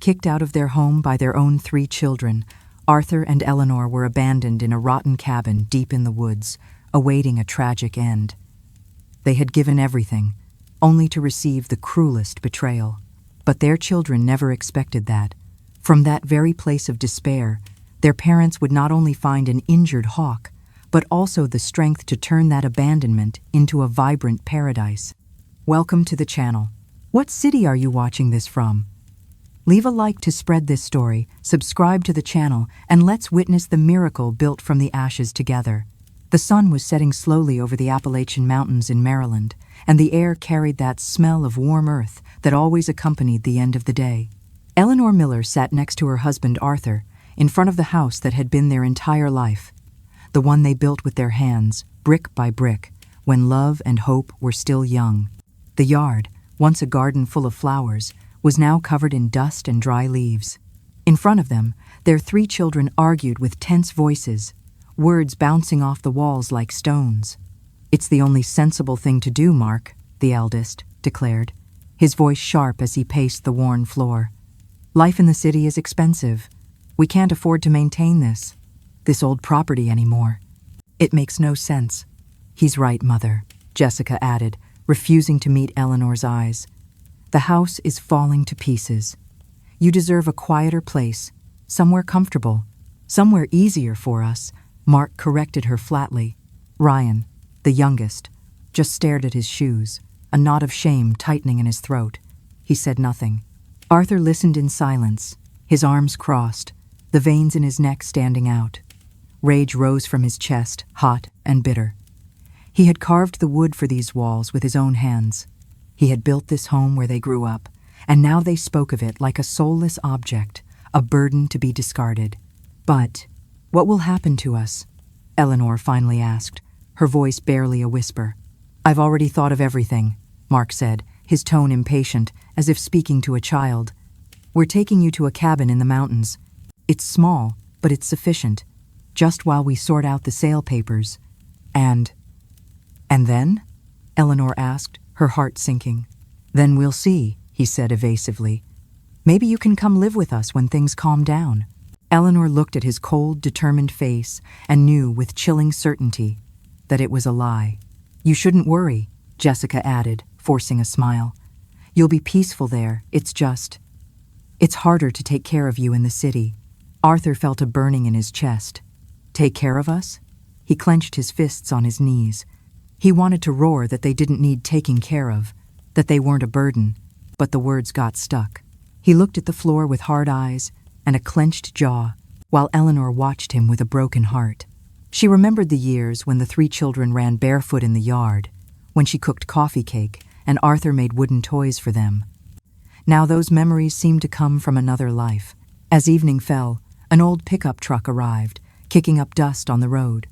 Kicked out of their home by their own 3 children, Arthur and Eleanor were abandoned in a rotten cabin deep in the woods, awaiting a tragic end. They had given everything, only to receive the cruelest betrayal. But their children never expected that. From that very place of despair, their parents would not only find an injured hawk, but also the strength to turn that abandonment into a vibrant paradise. Welcome to the channel. What city are you watching this from? Leave a like to spread this story, subscribe to the channel, and let's witness the miracle built from the ashes together. The sun was setting slowly over the Appalachian Mountains in Maryland, and the air carried that smell of warm earth that always accompanied the end of the day. Eleanor Miller sat next to her husband Arthur, in front of the house that had been their entire life, the one they built with their hands, brick by brick, when love and hope were still young. The yard, once a garden full of flowers, was now covered in dust and dry leaves. In front of them, their 3 children argued with tense voices, words bouncing off the walls like stones. "It's the only sensible thing to do, Mark," the eldest declared, his voice sharp as he paced the worn floor. "Life in the city is expensive. We can't afford to maintain this old property anymore. It makes no sense." "He's right, Mother," Jessica added, refusing to meet Eleanor's eyes. "The house is falling to pieces. You deserve a quieter place, somewhere comfortable, somewhere easier for us," Mark corrected her flatly. Ryan, the youngest, just stared at his shoes, a knot of shame tightening in his throat. He said nothing. Arthur listened in silence, his arms crossed, the veins in his neck standing out. Rage rose from his chest, hot and bitter. He had carved the wood for these walls with his own hands. He had built this home where they grew up, and now they spoke of it like a soulless object, a burden to be discarded. "But what will happen to us?" Eleanor finally asked, her voice barely a whisper. "I've already thought of everything," Mark said, his tone impatient, as if speaking to a child. "We're taking you to a cabin in the mountains. It's small, but it's sufficient, just while we sort out the sale papers. And then?" Eleanor asked, her heart sinking. "Then we'll see," he said evasively. "Maybe you can come live with us when things calm down." Eleanor looked at his cold, determined face and knew with chilling certainty that it was a lie. "You shouldn't worry," Jessica added, forcing a smile. "You'll be peaceful there. It's harder to take care of you in the city." Arthur felt a burning in his chest. "Take care of us?" He clenched his fists on his knees. He wanted to roar that they didn't need taking care of, that they weren't a burden, but the words got stuck. He looked at the floor with hard eyes and a clenched jaw, while Eleanor watched him with a broken heart. She remembered the years when the 3 children ran barefoot in the yard, when she cooked coffee cake and Arthur made wooden toys for them. Now those memories seemed to come from another life. As evening fell, an old pickup truck arrived, kicking up dust on the road.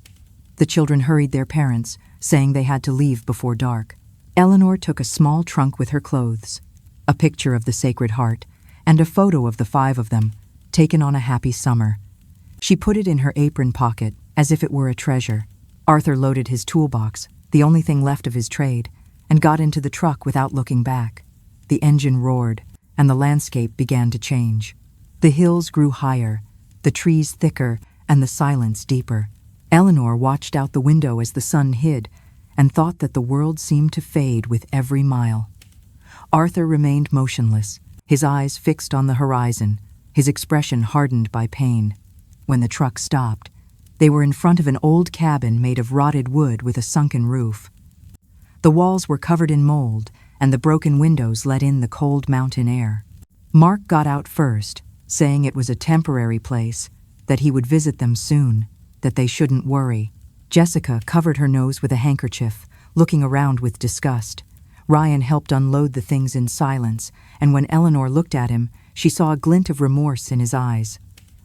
The children hurried their parents, saying they had to leave before dark. Eleanor took a small trunk with her clothes, a picture of the Sacred Heart, and a photo of the 5 of them, taken on a happy summer. She put it in her apron pocket, as if it were a treasure. Arthur loaded his toolbox, the only thing left of his trade, and got into the truck without looking back. The engine roared, and the landscape began to change. The hills grew higher, the trees thicker, and the silence deeper. Eleanor watched out the window as the sun hid, and thought that the world seemed to fade with every mile. Arthur remained motionless, his eyes fixed on the horizon, his expression hardened by pain. When the truck stopped, they were in front of an old cabin made of rotted wood with a sunken roof. The walls were covered in mold, and the broken windows let in the cold mountain air. Mark got out first, saying it was a temporary place, that he would visit them soon, that they shouldn't worry. Jessica covered her nose with a handkerchief, looking around with disgust. Ryan helped unload the things in silence, and when Eleanor looked at him, she saw a glint of remorse in his eyes.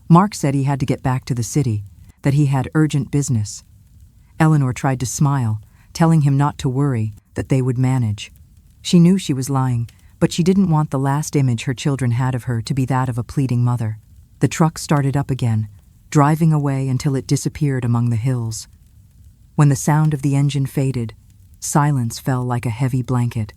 Mark said he had to get back to the city, that he had urgent business. Eleanor tried to smile, telling him not to worry, that they would manage. She knew she was lying, but she didn't want the last image her children had of her to be that of a pleading mother. The truck started up again, driving away until it disappeared among the hills. When the sound of the engine faded, silence fell like a heavy blanket.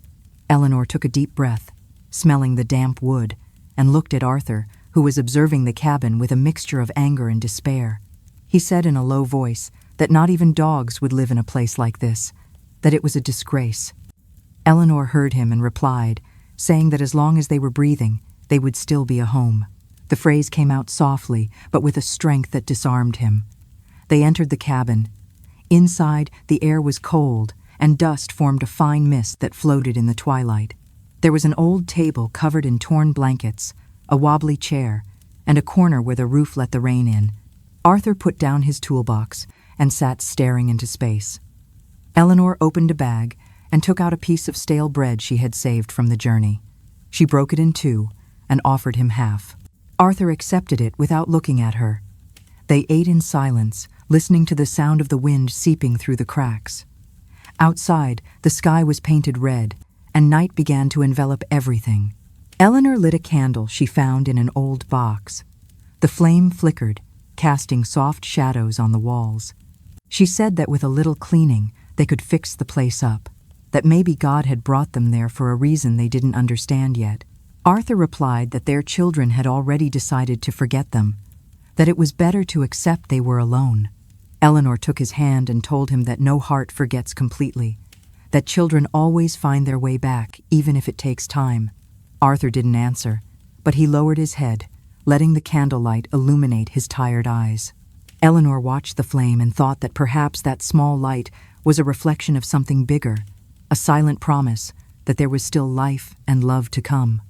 Eleanor took a deep breath, smelling the damp wood and looked at Arthur, who was observing the cabin with a mixture of anger and despair. He said in a low voice that not even dogs would live in a place like this, that it was a disgrace. Eleanor heard him and replied, saying that as long as they were breathing, they would still be a home. The phrase came out softly, but with a strength that disarmed him. They entered the cabin. Inside, the air was cold, and dust formed a fine mist that floated in the twilight. There was an old table covered in torn blankets, a wobbly chair, and a corner where the roof let the rain in. Arthur put down his toolbox and sat staring into space. Eleanor opened a bag and took out a piece of stale bread she had saved from the journey. She broke it in two and offered him half. Arthur accepted it without looking at her. They ate in silence, listening to the sound of the wind seeping through the cracks. Outside, the sky was painted red, and night began to envelop everything. Eleanor lit a candle she found in an old box. The flame flickered, casting soft shadows on the walls. She said that with a little cleaning, they could fix the place up, that maybe God had brought them there for a reason they didn't understand yet. Arthur replied that their children had already decided to forget them, that it was better to accept they were alone. Eleanor took his hand and told him that no heart forgets completely, that children always find their way back, even if it takes time. Arthur didn't answer, but he lowered his head, letting the candlelight illuminate his tired eyes. Eleanor watched the flame and thought that perhaps that small light was a reflection of something bigger, a silent promise that there was still life and love to come.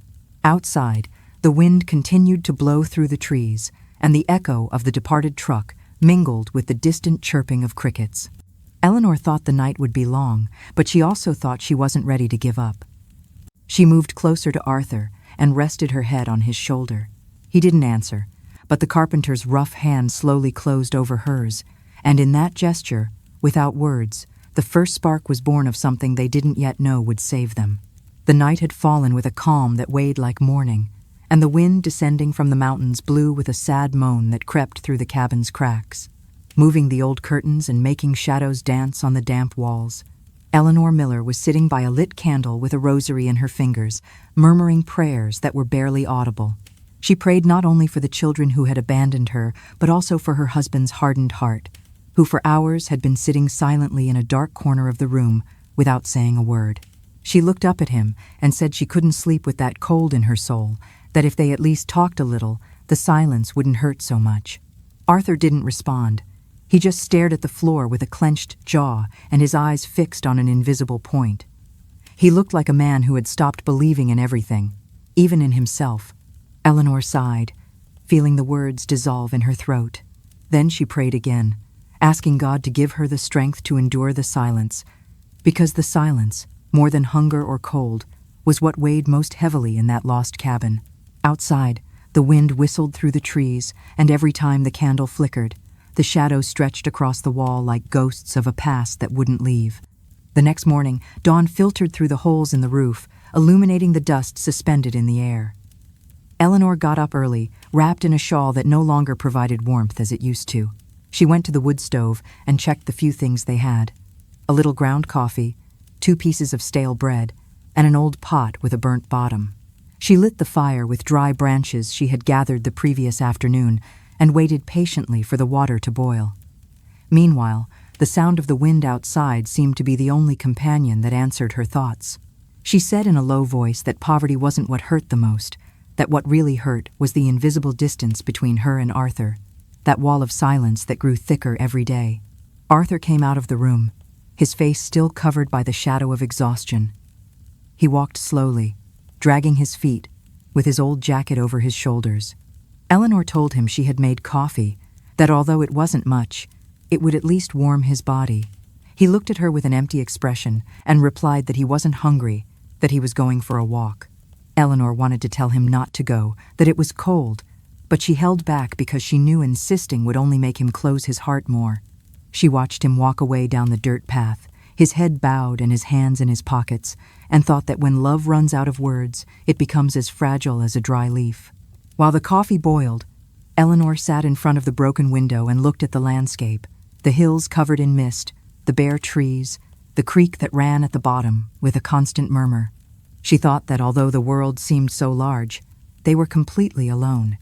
Outside, the wind continued to blow through the trees, and the echo of the departed truck mingled with the distant chirping of crickets. Eleanor thought the night would be long, but she also thought she wasn't ready to give up. She moved closer to Arthur and rested her head on his shoulder. He didn't answer, but the carpenter's rough hand slowly closed over hers, and in that gesture, without words, the first spark was born of something they didn't yet know would save them. The night had fallen with a calm that weighed like morning, and the wind descending from the mountains blew with a sad moan that crept through the cabin's cracks, moving the old curtains and making shadows dance on the damp walls. Eleanor Miller was sitting by a lit candle with a rosary in her fingers, murmuring prayers that were barely audible. She prayed not only for the children who had abandoned her, but also for her husband's hardened heart, who for hours had been sitting silently in a dark corner of the room without saying a word. She looked up at him and said she couldn't sleep with that cold in her soul, that if they at least talked a little, the silence wouldn't hurt so much. Arthur didn't respond. He just stared at the floor with a clenched jaw and his eyes fixed on an invisible point. He looked like a man who had stopped believing in everything, even in himself. Eleanor sighed, feeling the words dissolve in her throat. Then she prayed again, asking God to give her the strength to endure the silence, because the silence, more than hunger or cold, was what weighed most heavily in that lost cabin. Outside, the wind whistled through the trees, and every time the candle flickered, the shadows stretched across the wall like ghosts of a past that wouldn't leave. The next morning, dawn filtered through the holes in the roof, illuminating the dust suspended in the air. Eleanor got up early, wrapped in a shawl that no longer provided warmth as it used to. She went to the wood stove and checked the few things they had: a little ground coffee, 2 pieces of stale bread, and an old pot with a burnt bottom. She lit the fire with dry branches she had gathered the previous afternoon and waited patiently for the water to boil. Meanwhile, the sound of the wind outside seemed to be the only companion that answered her thoughts. She said in a low voice that poverty wasn't what hurt the most, that what really hurt was the invisible distance between her and Arthur, that wall of silence that grew thicker every day. Arthur came out of the room, his face still covered by the shadow of exhaustion. He walked slowly, dragging his feet, with his old jacket over his shoulders. Eleanor told him she had made coffee, that although it wasn't much, it would at least warm his body. He looked at her with an empty expression and replied that he wasn't hungry, that he was going for a walk. Eleanor wanted to tell him not to go, that it was cold, but she held back because she knew insisting would only make him close his heart more. She watched him walk away down the dirt path, his head bowed and his hands in his pockets, and thought that when love runs out of words, it becomes as fragile as a dry leaf. While the coffee boiled, Eleanor sat in front of the broken window and looked at the landscape, the hills covered in mist, the bare trees, the creek that ran at the bottom with a constant murmur. She thought that although the world seemed so large, They were completely alone.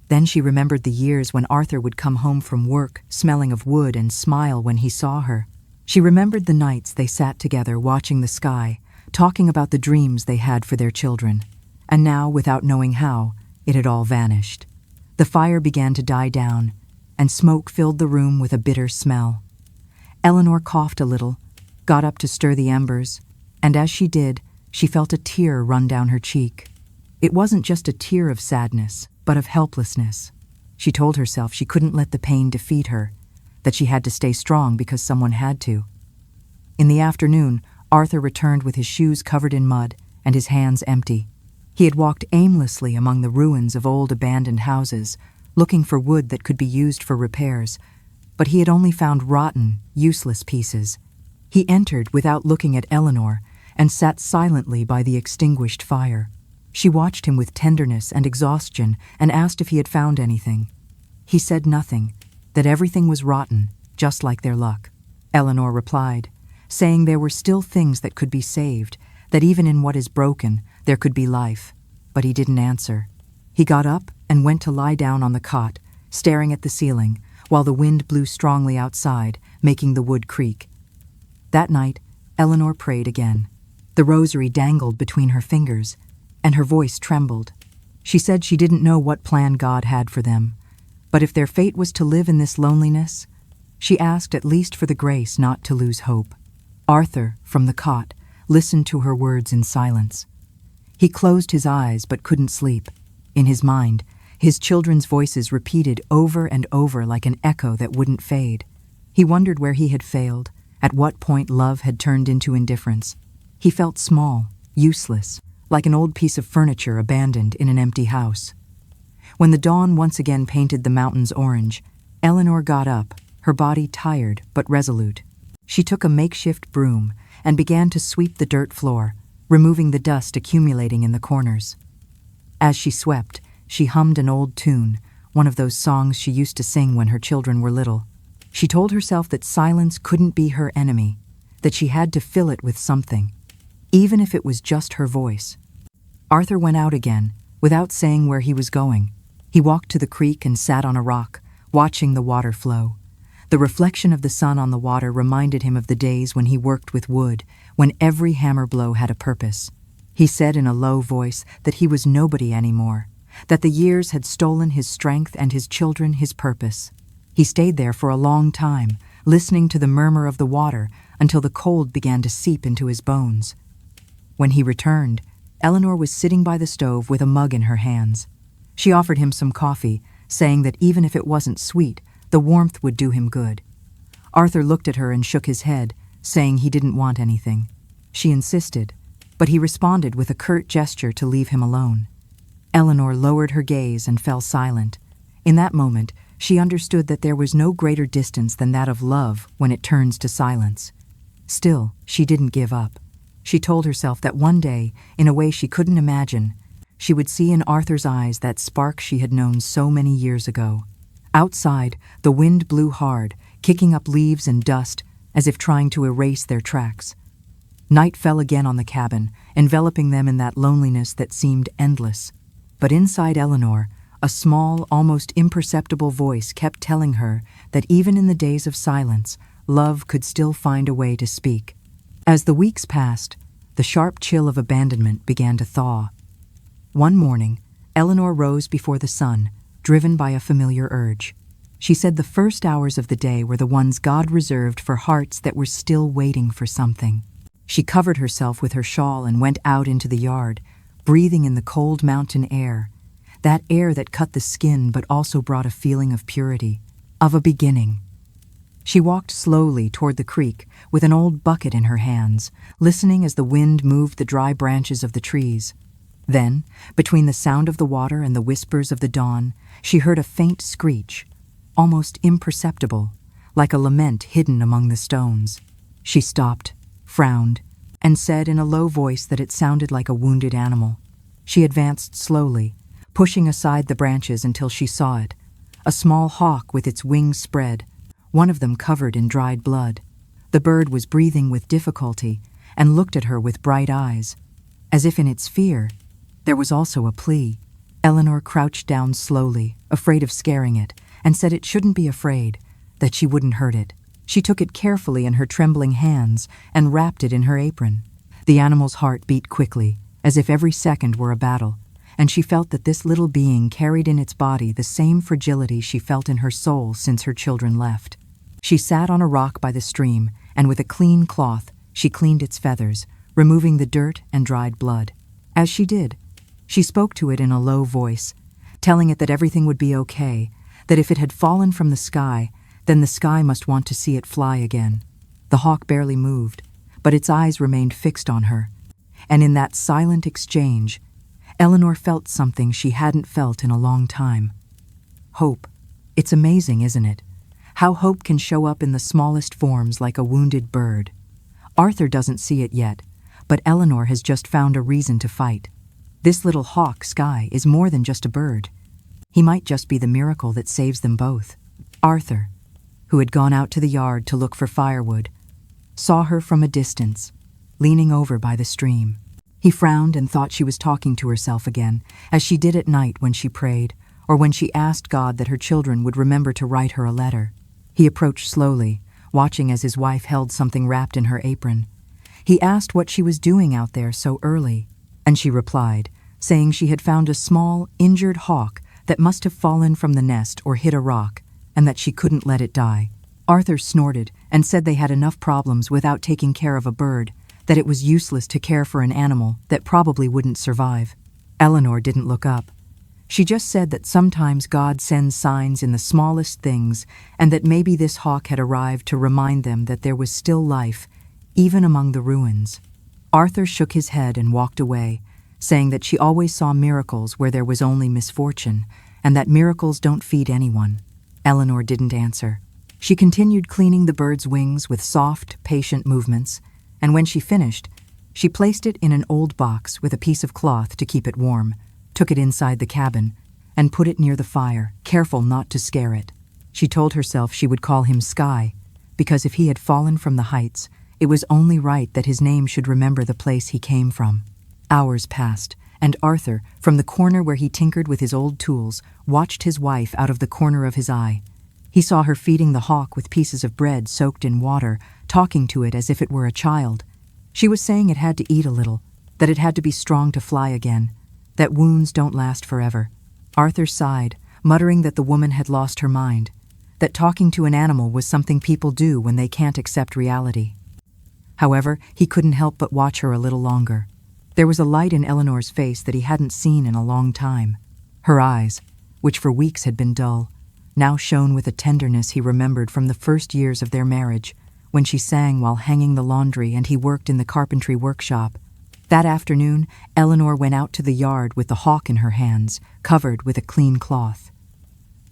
Then she remembered the years when Arthur would come home from work, smelling of wood, and smile when he saw her. She remembered the nights they sat together watching the sky, talking about the dreams they had for their children. And now, without knowing how, it had all vanished. The fire began to die down, and smoke filled the room with a bitter smell. Eleanor coughed a little, got up to stir the embers, and as she did, she felt a tear run down her cheek. It wasn't just a tear of sadness, but of helplessness. She told herself she couldn't let the pain defeat her, that she had to stay strong because someone had to. In the afternoon, Arthur returned with his shoes covered in mud and his hands empty. He had walked aimlessly among the ruins of old abandoned houses, looking for wood that could be used for repairs, but he had only found rotten, useless pieces. He entered without looking at Eleanor and sat silently by the extinguished fire. She watched him with tenderness and exhaustion and asked if he had found anything. He said nothing, that everything was rotten, just like their luck. Eleanor replied, saying there were still things that could be saved, that even in what is broken, there could be life. But he didn't answer. He got up and went to lie down on the cot, staring at the ceiling, while the wind blew strongly outside, making the wood creak. That night, Eleanor prayed again. The rosary dangled between her fingers, and her voice trembled. She said she didn't know what plan God had for them, but if their fate was to live in this loneliness, she asked at least for the grace not to lose hope. Arthur, from the cot, listened to her words in silence. He closed his eyes but couldn't sleep. In his mind, his children's voices repeated over and over like an echo that wouldn't fade. He wondered where he had failed, at what point love had turned into indifference. He felt small, useless, like an old piece of furniture abandoned in an empty house. When the dawn once again painted the mountains orange, Eleanor got up, her body tired but resolute. She took a makeshift broom and began to sweep the dirt floor, removing the dust accumulating in the corners. As she swept, she hummed an old tune, one of those songs she used to sing when her children were little. She told herself that silence couldn't be her enemy, that she had to fill it with something, even if it was just her voice. Arthur went out again, without saying where he was going. He walked to the creek and sat on a rock, watching the water flow. The reflection of the sun on the water reminded him of the days when he worked with wood, when every hammer blow had a purpose. He said in a low voice that he was nobody anymore, that the years had stolen his strength and his children his purpose. He stayed there for a long time, listening to the murmur of the water until the cold began to seep into his bones. When he returned, Eleanor was sitting by the stove with a mug in her hands. She offered him some coffee, saying that even if it wasn't sweet, the warmth would do him good. Arthur looked at her and shook his head, saying he didn't want anything. She insisted, but he responded with a curt gesture to leave him alone. Eleanor lowered her gaze and fell silent. In that moment, she understood that there was no greater distance than that of love when it turns to silence. Still, she didn't give up. She told herself that one day, in a way she couldn't imagine, she would see in Arthur's eyes that spark she had known so many years ago. Outside, the wind blew hard, kicking up leaves and dust, as if trying to erase their tracks. Night fell again on the cabin, enveloping them in that loneliness that seemed endless. But inside Eleanor, a small, almost imperceptible voice kept telling her that even in the days of silence, love could still find a way to speak. As the weeks passed, the sharp chill of abandonment began to thaw. One morning, Eleanor rose before the sun, driven by a familiar urge. She said the first hours of the day were the ones God reserved for hearts that were still waiting for something. She covered herself with her shawl and went out into the yard, breathing in the cold mountain air, that air that cut the skin but also brought a feeling of purity, of a beginning. She walked slowly toward the creek with an old bucket in her hands, listening as the wind moved the dry branches of the trees. Then, between the sound of the water and the whispers of the dawn, she heard a faint screech, almost imperceptible, like a lament hidden among the stones. She stopped, frowned, and said in a low voice that it sounded like a wounded animal. She advanced slowly, pushing aside the branches until she saw it, a small hawk with its wings spread, one of them covered in dried blood. The bird was breathing with difficulty and looked at her with bright eyes. As if in its fear, there was also a plea. Eleanor crouched down slowly, afraid of scaring it, and said it shouldn't be afraid, that she wouldn't hurt it. She took it carefully in her trembling hands and wrapped it in her apron. The animal's heart beat quickly, as if every second were a battle, and she felt that this little being carried in its body the same fragility she felt in her soul since her children left. She sat on a rock by the stream, and with a clean cloth, she cleaned its feathers, removing the dirt and dried blood. As she did, she spoke to it in a low voice, telling it that everything would be okay, that if it had fallen from the sky, then the sky must want to see it fly again. The hawk barely moved, but its eyes remained fixed on her, and in that silent exchange, Eleanor felt something she hadn't felt in a long time. Hope. It's amazing, isn't it? How hope can show up in the smallest forms like a wounded bird. Arthur doesn't see it yet, but Eleanor has just found a reason to fight. This little hawk, Sky, is more than just a bird. He might just be the miracle that saves them both. Arthur, who had gone out to the yard to look for firewood, saw her from a distance, leaning over by the stream. He frowned and thought she was talking to herself again, as she did at night when she prayed, or when she asked God that her children would remember to write her a letter. He approached slowly, watching as his wife held something wrapped in her apron. He asked what she was doing out there so early, and she replied, saying she had found a small, injured hawk that must have fallen from the nest or hit a rock, and that she couldn't let it die. Arthur snorted and said they had enough problems without taking care of a bird, that it was useless to care for an animal that probably wouldn't survive. Eleanor didn't look up. She just said that sometimes God sends signs in the smallest things, and that maybe this hawk had arrived to remind them that there was still life, even among the ruins. Arthur shook his head and walked away, saying that she always saw miracles where there was only misfortune, and that miracles don't feed anyone. Eleanor didn't answer. She continued cleaning the bird's wings with soft, patient movements, and when she finished, she placed it in an old box with a piece of cloth to keep it warm, took it inside the cabin, and put it near the fire, careful not to scare it. She told herself she would call him Sky, because if he had fallen from the heights, it was only right that his name should remember the place he came from. Hours passed, and Arthur, from the corner where he tinkered with his old tools, watched his wife out of the corner of his eye. He saw her feeding the hawk with pieces of bread soaked in water, talking to it as if it were a child. She was saying it had to eat a little, that it had to be strong to fly again, that wounds don't last forever. Arthur sighed, muttering that the woman had lost her mind, that talking to an animal was something people do when they can't accept reality. However, he couldn't help but watch her a little longer. There was a light in Eleanor's face that he hadn't seen in a long time. Her eyes, which for weeks had been dull, now shone with a tenderness he remembered from the first years of their marriage, when she sang while hanging the laundry and he worked in the carpentry workshop. That afternoon, Eleanor went out to the yard with the hawk in her hands, covered with a clean cloth.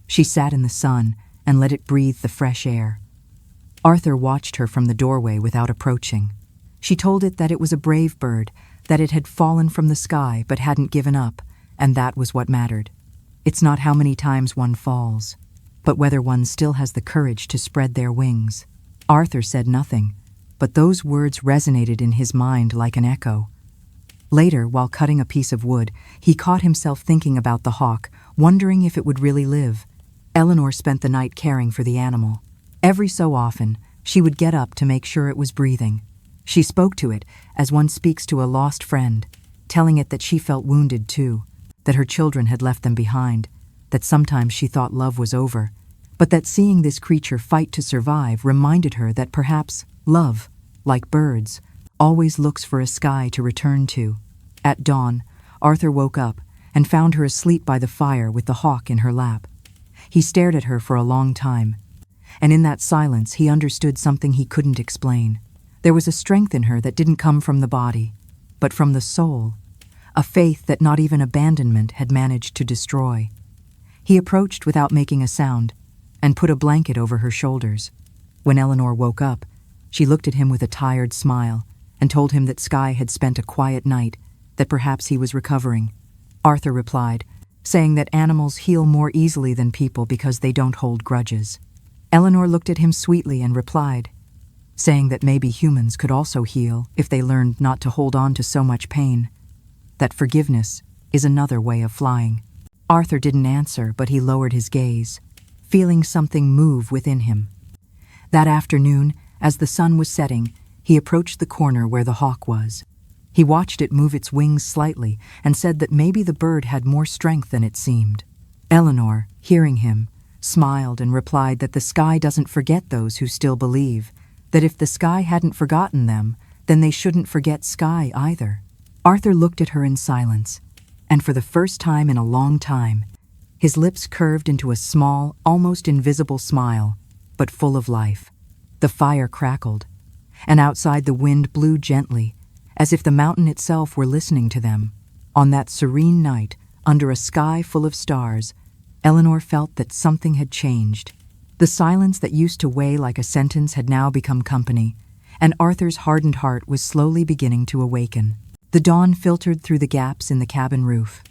She sat in the sun and let it breathe the fresh air. Arthur watched her from the doorway without approaching. She told it that it was a brave bird, that it had fallen from the sky but hadn't given up, and that was what mattered. It's not how many times one falls, but whether one still has the courage to spread their wings. Arthur said nothing, but those words resonated in his mind like an echo. Later, while cutting a piece of wood, he caught himself thinking about the hawk, wondering if it would really live. Eleanor spent the night caring for the animal. Every so often, she would get up to make sure it was breathing. She spoke to it as one speaks to a lost friend, telling it that she felt wounded too, that her children had left them behind, that sometimes she thought love was over, but that seeing this creature fight to survive reminded her that perhaps love, like birds, always looks for a sky to return to. At dawn, Arthur woke up and found her asleep by the fire with the hawk in her lap. He stared at her for a long time, and in that silence he understood something he couldn't explain. There was a strength in her that didn't come from the body, but from the soul, a faith that not even abandonment had managed to destroy. He approached without making a sound and put a blanket over her shoulders. When Eleanor woke up, she looked at him with a tired smile and told him that Sky had spent a quiet night, that perhaps he was recovering. Arthur replied, saying that animals heal more easily than people because they don't hold grudges. Eleanor looked at him sweetly and replied, saying that maybe humans could also heal if they learned not to hold on to so much pain, that forgiveness is another way of flying. Arthur didn't answer, but he lowered his gaze, feeling something move within him. That afternoon, as the sun was setting, he approached the corner where the hawk was. He watched it move its wings slightly and said that maybe the bird had more strength than it seemed. Eleanor, hearing him, smiled and replied that the sky doesn't forget those who still believe, that if the sky hadn't forgotten them, then they shouldn't forget sky either. Arthur looked at her in silence, and for the first time in a long time, his lips curved into a small, almost invisible smile, but full of life. The fire crackled, and outside the wind blew gently, as if the mountain itself were listening to them. On that serene night, under a sky full of stars, Eleanor felt that something had changed. The silence that used to weigh like a sentence had now become company, and Arthur's hardened heart was slowly beginning to awaken. The dawn filtered through the gaps in the cabin roof,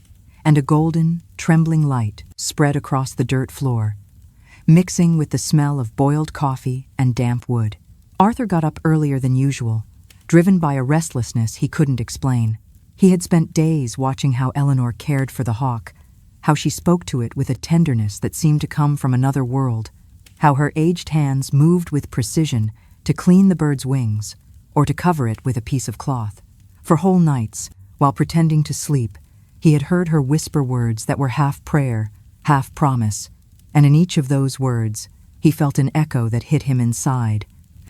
and a golden, trembling light spread across the dirt floor, mixing with the smell of boiled coffee and damp wood. Arthur got up earlier than usual, driven by a restlessness he couldn't explain. He had spent days watching how Eleanor cared for the hawk, how she spoke to it with a tenderness that seemed to come from another world, how her aged hands moved with precision to clean the bird's wings or to cover it with a piece of cloth. For whole nights, while pretending to sleep, he had heard her whisper words that were half prayer, half promise, and in each of those words, he felt an echo that hit him inside,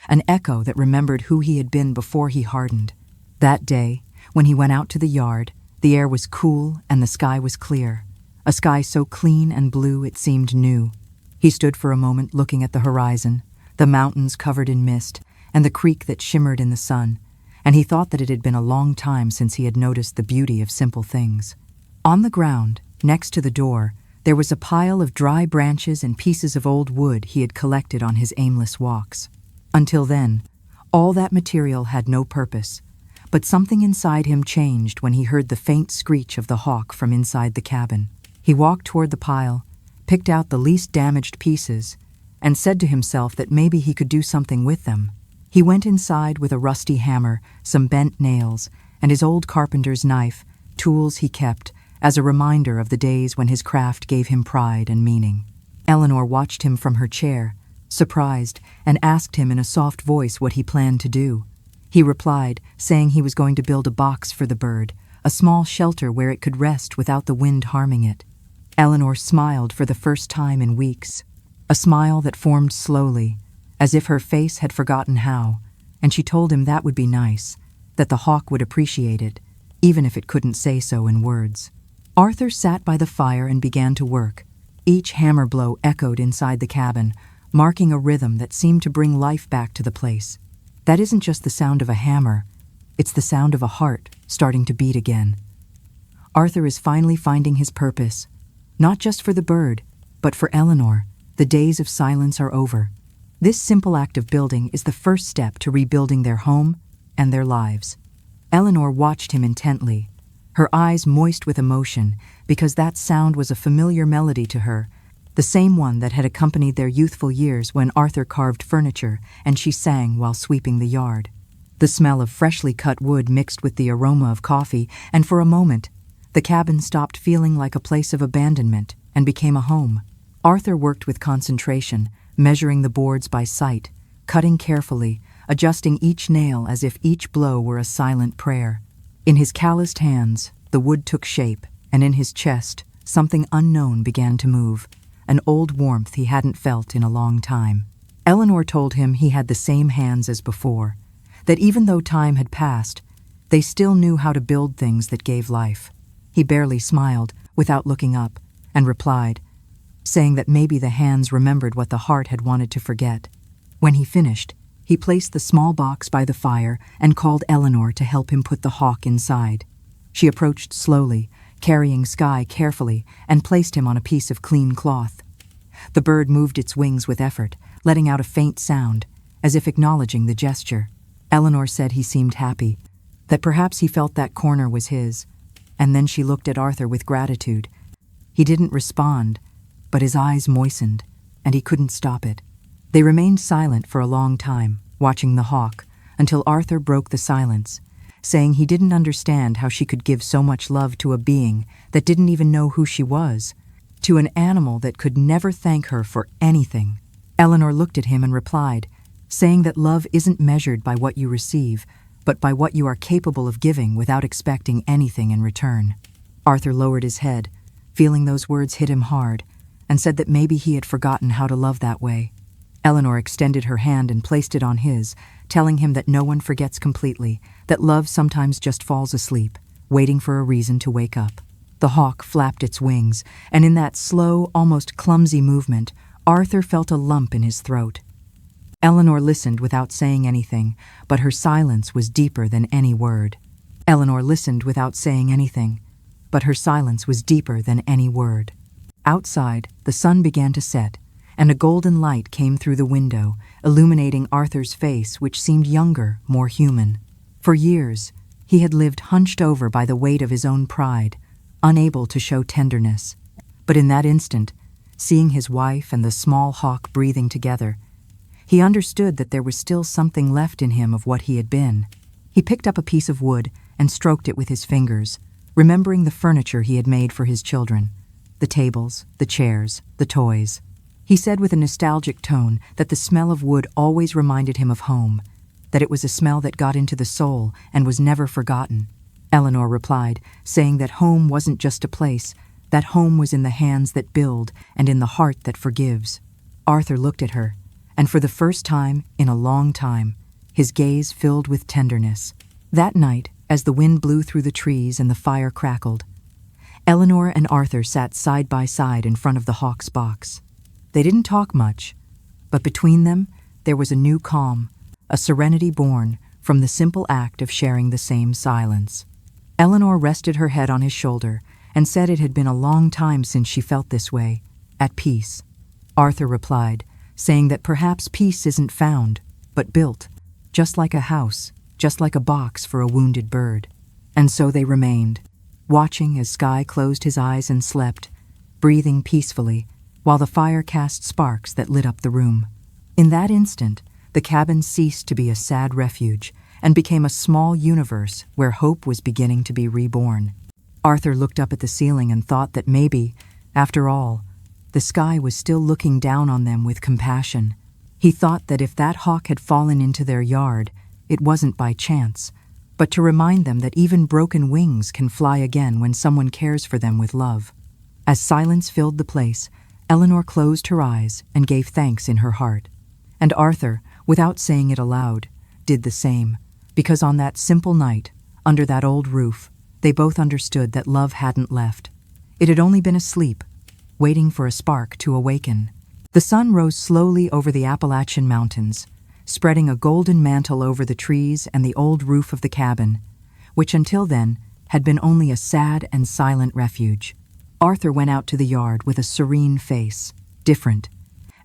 an echo that remembered who he had been before he hardened. That day, when he went out to the yard, the air was cool and the sky was clear, a sky so clean and blue it seemed new. He stood for a moment looking at the horizon, the mountains covered in mist, and the creek that shimmered in the sun, and he thought that it had been a long time since he had noticed the beauty of simple things. On the ground, next to the door, there was a pile of dry branches and pieces of old wood he had collected on his aimless walks. Until then, all that material had no purpose, but something inside him changed when he heard the faint screech of the hawk from inside the cabin. He walked toward the pile, picked out the least damaged pieces, and said to himself that maybe he could do something with them. He went inside with a rusty hammer, some bent nails, and his old carpenter's knife, tools he kept as a reminder of the days when his craft gave him pride and meaning. Eleanor watched him from her chair, surprised, and asked him in a soft voice what he planned to do. He replied, saying he was going to build a box for the bird, a small shelter where it could rest without the wind harming it. Eleanor smiled for the first time in weeks, a smile that formed slowly, as if her face had forgotten how, and she told him that would be nice, that the hawk would appreciate it, even if it couldn't say so in words. Arthur sat by the fire and began to work. Each hammer blow echoed inside the cabin, marking a rhythm that seemed to bring life back to the place. That isn't just the sound of a hammer, it's the sound of a heart starting to beat again. Arthur is finally finding his purpose, not just for the bird, but for Eleanor. The days of silence are over. This simple act of building is the first step to rebuilding their home and their lives. Eleanor watched him intently, her eyes moist with emotion because that sound was a familiar melody to her, the same one that had accompanied their youthful years when Arthur carved furniture and she sang while sweeping the yard. The smell of freshly cut wood mixed with the aroma of coffee, and for a moment, the cabin stopped feeling like a place of abandonment and became a home. Arthur worked with concentration, measuring the boards by sight, cutting carefully, adjusting each nail as if each blow were a silent prayer. In his calloused hands, the wood took shape, and in his chest, something unknown began to move, an old warmth he hadn't felt in a long time. Eleanor told him he had the same hands as before, that even though time had passed, they still knew how to build things that gave life. He barely smiled, without looking up, and replied, saying that maybe the hands remembered what the heart had wanted to forget. When he finished, he placed the small box by the fire and called Eleanor to help him put the hawk inside. She approached slowly, carrying Sky carefully, and placed him on a piece of clean cloth. The bird moved its wings with effort, letting out a faint sound, as if acknowledging the gesture. Eleanor said he seemed happy, that perhaps he felt that corner was his, and then she looked at Arthur with gratitude. He didn't respond, but his eyes moistened, and he couldn't stop it. They remained silent for a long time, watching the hawk, until Arthur broke the silence, saying he didn't understand how she could give so much love to a being that didn't even know who she was, to an animal that could never thank her for anything. Eleanor looked at him and replied, saying that love isn't measured by what you receive, but by what you are capable of giving without expecting anything in return. Arthur lowered his head, feeling those words hit him hard, and said that maybe he had forgotten how to love that way. Eleanor extended her hand and placed it on his, telling him that no one forgets completely, that love sometimes just falls asleep, waiting for a reason to wake up. The hawk flapped its wings, and in that slow, almost clumsy movement, Arthur felt a lump in his throat. Eleanor listened without saying anything, but her silence was deeper than any word. Eleanor listened without saying anything, but her silence was deeper than any word. Outside, the sun began to set, and a golden light came through the window, illuminating Arthur's face, which seemed younger, more human. For years, he had lived hunched over by the weight of his own pride, unable to show tenderness. But in that instant, seeing his wife and the small hawk breathing together, he understood that there was still something left in him of what he had been. He picked up a piece of wood and stroked it with his fingers, remembering the furniture he had made for his children, the tables, the chairs, the toys. He said with a nostalgic tone that the smell of wood always reminded him of home, that it was a smell that got into the soul and was never forgotten. Eleanor replied, saying that home wasn't just a place, that home was in the hands that build and in the heart that forgives. Arthur looked at her, and for the first time in a long time, his gaze filled with tenderness. That night, as the wind blew through the trees and the fire crackled, Eleanor and Arthur sat side by side in front of the hawk's box. They didn't talk much, but between them there was a new calm, a serenity born from the simple act of sharing the same silence. Eleanor rested her head on his shoulder and said it had been a long time since she felt this way, at peace. Arthur replied, saying that perhaps peace isn't found, but built, just like a house, just like a box for a wounded bird. And so they remained, watching as Sky closed his eyes and slept, breathing peacefully, while the fire cast sparks that lit up the room. In that instant, the cabin ceased to be a sad refuge and became a small universe where hope was beginning to be reborn. Arthur looked up at the ceiling and thought that maybe, after all, the sky was still looking down on them with compassion. He thought that if that hawk had fallen into their yard, it wasn't by chance, but to remind them that even broken wings can fly again when someone cares for them with love. As silence filled the place, Eleanor closed her eyes and gave thanks in her heart. And Arthur, without saying it aloud, did the same, because on that simple night, under that old roof, they both understood that love hadn't left. It had only been asleep, waiting for a spark to awaken. The sun rose slowly over the Appalachian Mountains, spreading a golden mantle over the trees and the old roof of the cabin, which until then had been only a sad and silent refuge. Arthur went out to the yard with a serene face, different,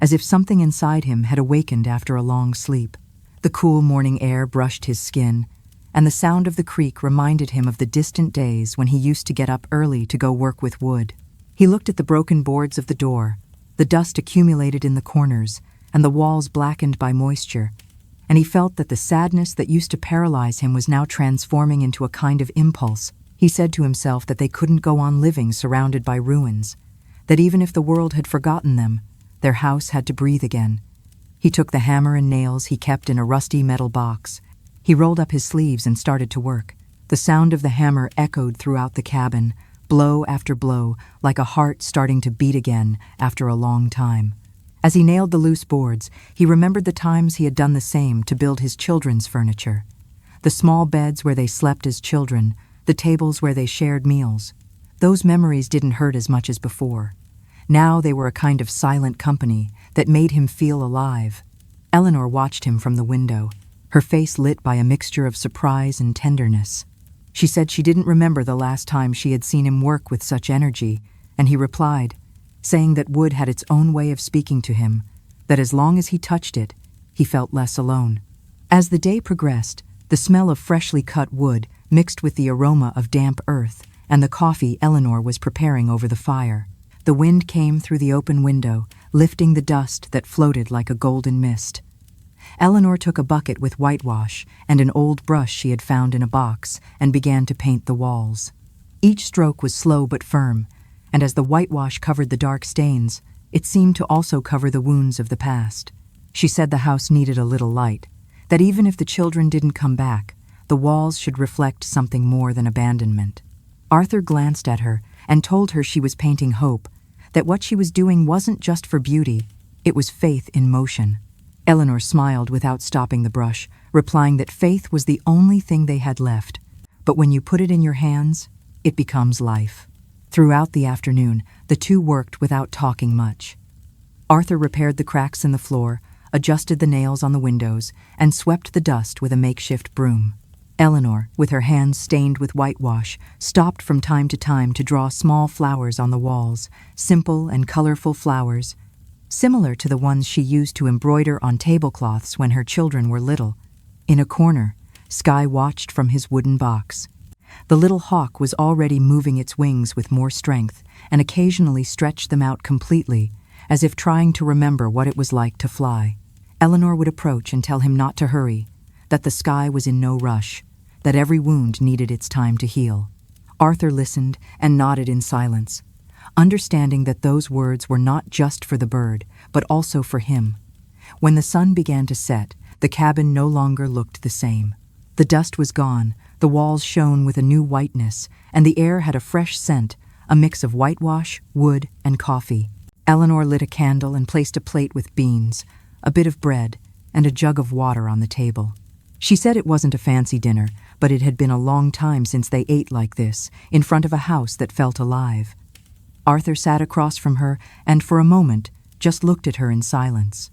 as if something inside him had awakened after a long sleep. The cool morning air brushed his skin, and the sound of the creek reminded him of the distant days when he used to get up early to go work with wood. He looked at the broken boards of the door, the dust accumulated in the corners, and the walls blackened by moisture, and he felt that the sadness that used to paralyze him was now transforming into a kind of impulse. He said to himself that they couldn't go on living surrounded by ruins, that even if the world had forgotten them, their house had to breathe again. He took the hammer and nails he kept in a rusty metal box. He rolled up his sleeves and started to work. The sound of the hammer echoed throughout the cabin, blow after blow, like a heart starting to beat again after a long time. As he nailed the loose boards, he remembered the times he had done the same to build his children's furniture. The small beds where they slept as children, the tables where they shared meals. Those memories didn't hurt as much as before. Now they were a kind of silent company that made him feel alive. Eleanor watched him from the window, her face lit by a mixture of surprise and tenderness. She said she didn't remember the last time she had seen him work with such energy, and he replied, saying that wood had its own way of speaking to him, that as long as he touched it, he felt less alone. As the day progressed, the smell of freshly cut wood mixed with the aroma of damp earth and the coffee Eleanor was preparing over the fire. The wind came through the open window, lifting the dust that floated like a golden mist. Eleanor took a bucket with whitewash and an old brush she had found in a box and began to paint the walls. Each stroke was slow but firm, and as the whitewash covered the dark stains, it seemed to also cover the wounds of the past. She said the house needed a little light, that even if the children didn't come back, the walls should reflect something more than abandonment. Arthur glanced at her and told her she was painting hope, that what she was doing wasn't just for beauty, it was faith in motion. Eleanor smiled without stopping the brush, replying that faith was the only thing they had left. But when you put it in your hands, it becomes life. Throughout the afternoon, the two worked without talking much. Arthur repaired the cracks in the floor, adjusted the nails on the windows, and swept the dust with a makeshift broom. Eleanor, with her hands stained with whitewash, stopped from time to time to draw small flowers on the walls, simple and colorful flowers, similar to the ones she used to embroider on tablecloths when her children were little. In a corner, Sky watched from his wooden box. The little hawk was already moving its wings with more strength and occasionally stretched them out completely, as if trying to remember what it was like to fly. Eleanor would approach and tell him not to hurry, that the sky was in no rush, that every wound needed its time to heal. Arthur listened and nodded in silence, understanding that those words were not just for the bird, but also for him. When the sun began to set, the cabin no longer looked the same. The dust was gone, the walls shone with a new whiteness, and the air had a fresh scent, a mix of whitewash, wood, and coffee. Eleanor lit a candle and placed a plate with beans, a bit of bread, and a jug of water on the table. She said it wasn't a fancy dinner, but it had been a long time since they ate like this, in front of a house that felt alive. Arthur sat across from her and, for a moment, just looked at her in silence.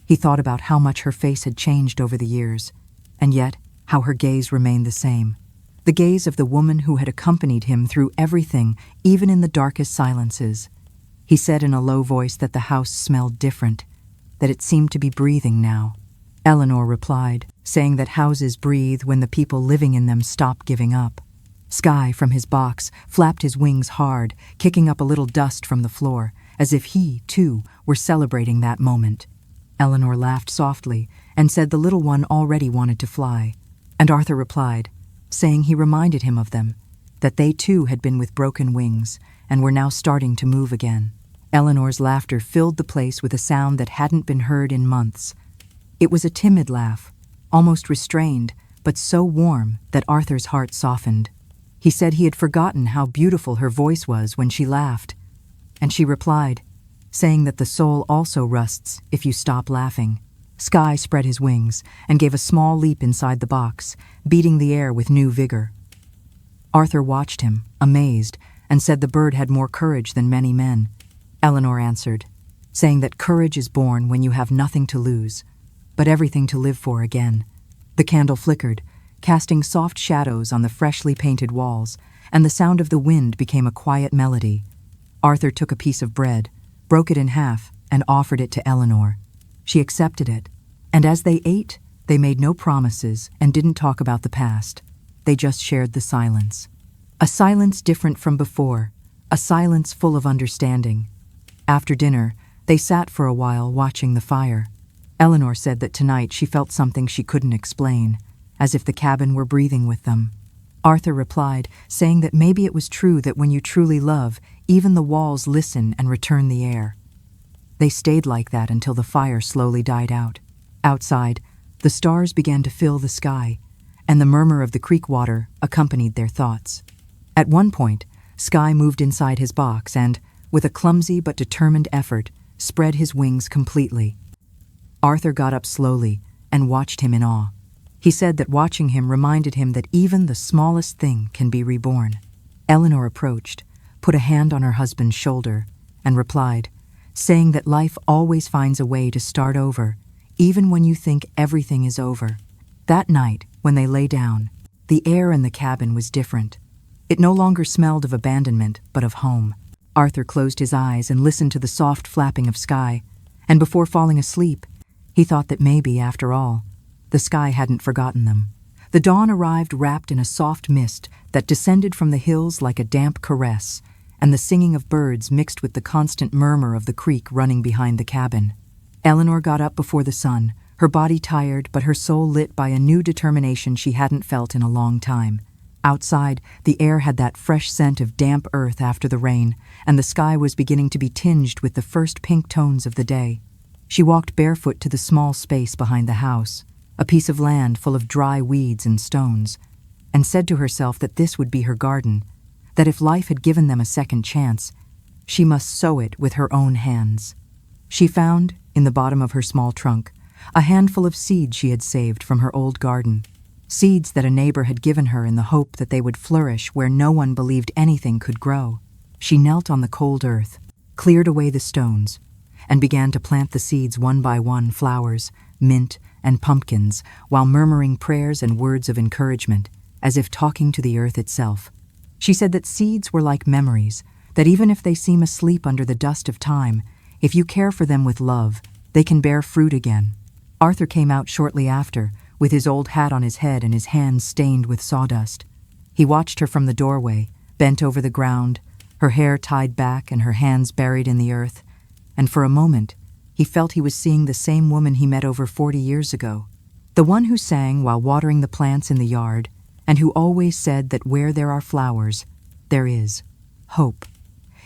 He thought about how much her face had changed over the years, and yet how her gaze remained the same. The gaze of the woman who had accompanied him through everything, even in the darkest silences. He said in a low voice that the house smelled different, that it seemed to be breathing now. Eleanor replied, saying that houses breathe when the people living in them stop giving up. Sky, from his box, flapped his wings hard, kicking up a little dust from the floor, as if he, too, were celebrating that moment. Eleanor laughed softly and said the little one already wanted to fly, and Arthur replied, saying he reminded him of them, that they too had been with broken wings and were now starting to move again. Eleanor's laughter filled the place with a sound that hadn't been heard in months. It was a timid laugh, almost restrained, but so warm that Arthur's heart softened. He said he had forgotten how beautiful her voice was when she laughed, and she replied, saying that the soul also rusts if you stop laughing. Sky spread his wings and gave a small leap inside the box, beating the air with new vigor. Arthur watched him, amazed, and said the bird had more courage than many men. Eleanor answered, saying that courage is born when you have nothing to lose, but everything to live for again. The candle flickered, casting soft shadows on the freshly painted walls, and the sound of the wind became a quiet melody. Arthur took a piece of bread, broke it in half, and offered it to Eleanor. She accepted it, and as they ate, they made no promises and didn't talk about the past. They just shared the silence. A silence different from before, a silence full of understanding. After dinner, they sat for a while watching the fire. Eleanor said that tonight she felt something she couldn't explain, as if the cabin were breathing with them. Arthur replied, saying that maybe it was true that when you truly love, even the walls listen and return the air. They stayed like that until the fire slowly died out. Outside, the stars began to fill the sky, and the murmur of the creek water accompanied their thoughts. At one point, Sky moved inside his box and, with a clumsy but determined effort, spread his wings completely. Arthur got up slowly and watched him in awe. He said that watching him reminded him that even the smallest thing can be reborn. Eleanor approached, put a hand on her husband's shoulder, and replied, saying that life always finds a way to start over, even when you think everything is over. That night, when they lay down, the air in the cabin was different. It no longer smelled of abandonment, but of home. Arthur closed his eyes and listened to the soft flapping of Sky, and before falling asleep, he thought that maybe, after all, the sky hadn't forgotten them. The dawn arrived wrapped in a soft mist that descended from the hills like a damp caress, and the singing of birds mixed with the constant murmur of the creek running behind the cabin. Eleanor got up before the sun, her body tired but her soul lit by a new determination she hadn't felt in a long time. Outside, the air had that fresh scent of damp earth after the rain, and the sky was beginning to be tinged with the first pink tones of the day. She walked barefoot to the small space behind the house, a piece of land full of dry weeds and stones, and said to herself that this would be her garden, that if life had given them a second chance, she must sow it with her own hands. She found, in the bottom of her small trunk, a handful of seeds she had saved from her old garden, seeds that a neighbor had given her in the hope that they would flourish where no one believed anything could grow. She knelt on the cold earth, cleared away the stones, and began to plant the seeds one by one, flowers, mint, and pumpkins, while murmuring prayers and words of encouragement, as if talking to the earth itself. She said that seeds were like memories, that even if they seem asleep under the dust of time, if you care for them with love, they can bear fruit again. Arthur came out shortly after, with his old hat on his head and his hands stained with sawdust. He watched her from the doorway, bent over the ground, her hair tied back and her hands buried in the earth, and for a moment he felt he was seeing the same woman he met over 40 years ago, the one who sang while watering the plants in the yard, and who always said that where there are flowers, there is hope.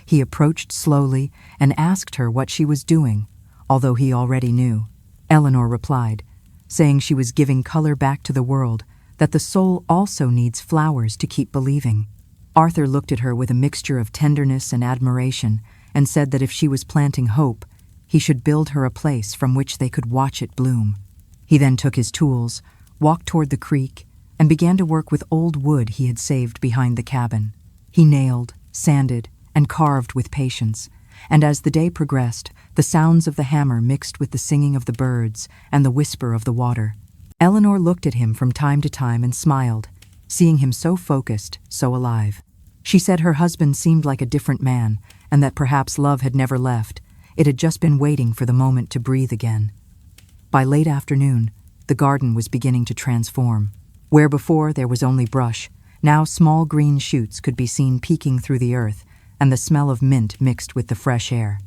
He approached slowly and asked her what she was doing, although he already knew. Eleanor replied, saying she was giving color back to the world, that the soul also needs flowers to keep believing. Arthur looked at her with a mixture of tenderness and admiration and said that if she was planting hope, he should build her a place from which they could watch it bloom. He then took his tools, walked toward the creek, and began to work with old wood he had saved behind the cabin. He nailed, sanded, and carved with patience, and as the day progressed, the sounds of the hammer mixed with the singing of the birds and the whisper of the water. Eleanor looked at him from time to time and smiled, seeing him so focused, so alive. She said her husband seemed like a different man, and that perhaps love had never left. It had just been waiting for the moment to breathe again. By late afternoon, the garden was beginning to transform. Where before there was only brush, now small green shoots could be seen peeking through the earth, and the smell of mint mixed with the fresh air.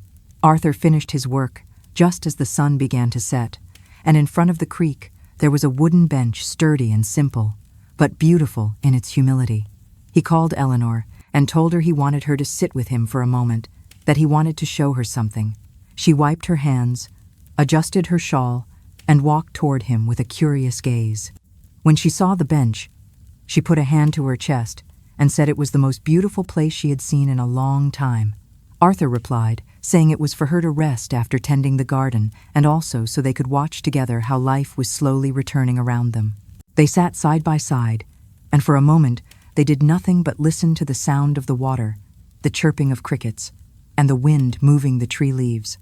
Arthur finished his work just as the sun began to set, and in front of the creek there was a wooden bench, sturdy and simple, but beautiful in its humility. He called Eleanor and told her he wanted her to sit with him for a moment, that he wanted to show her something. She wiped her hands, adjusted her shawl, and walked toward him with a curious gaze. When she saw the bench, she put a hand to her chest and said it was the most beautiful place she had seen in a long time. Arthur replied, saying it was for her to rest after tending the garden, and also so they could watch together how life was slowly returning around them. They sat side by side, and for a moment they did nothing but listen to the sound of the water, the chirping of crickets, and the wind moving the tree leaves.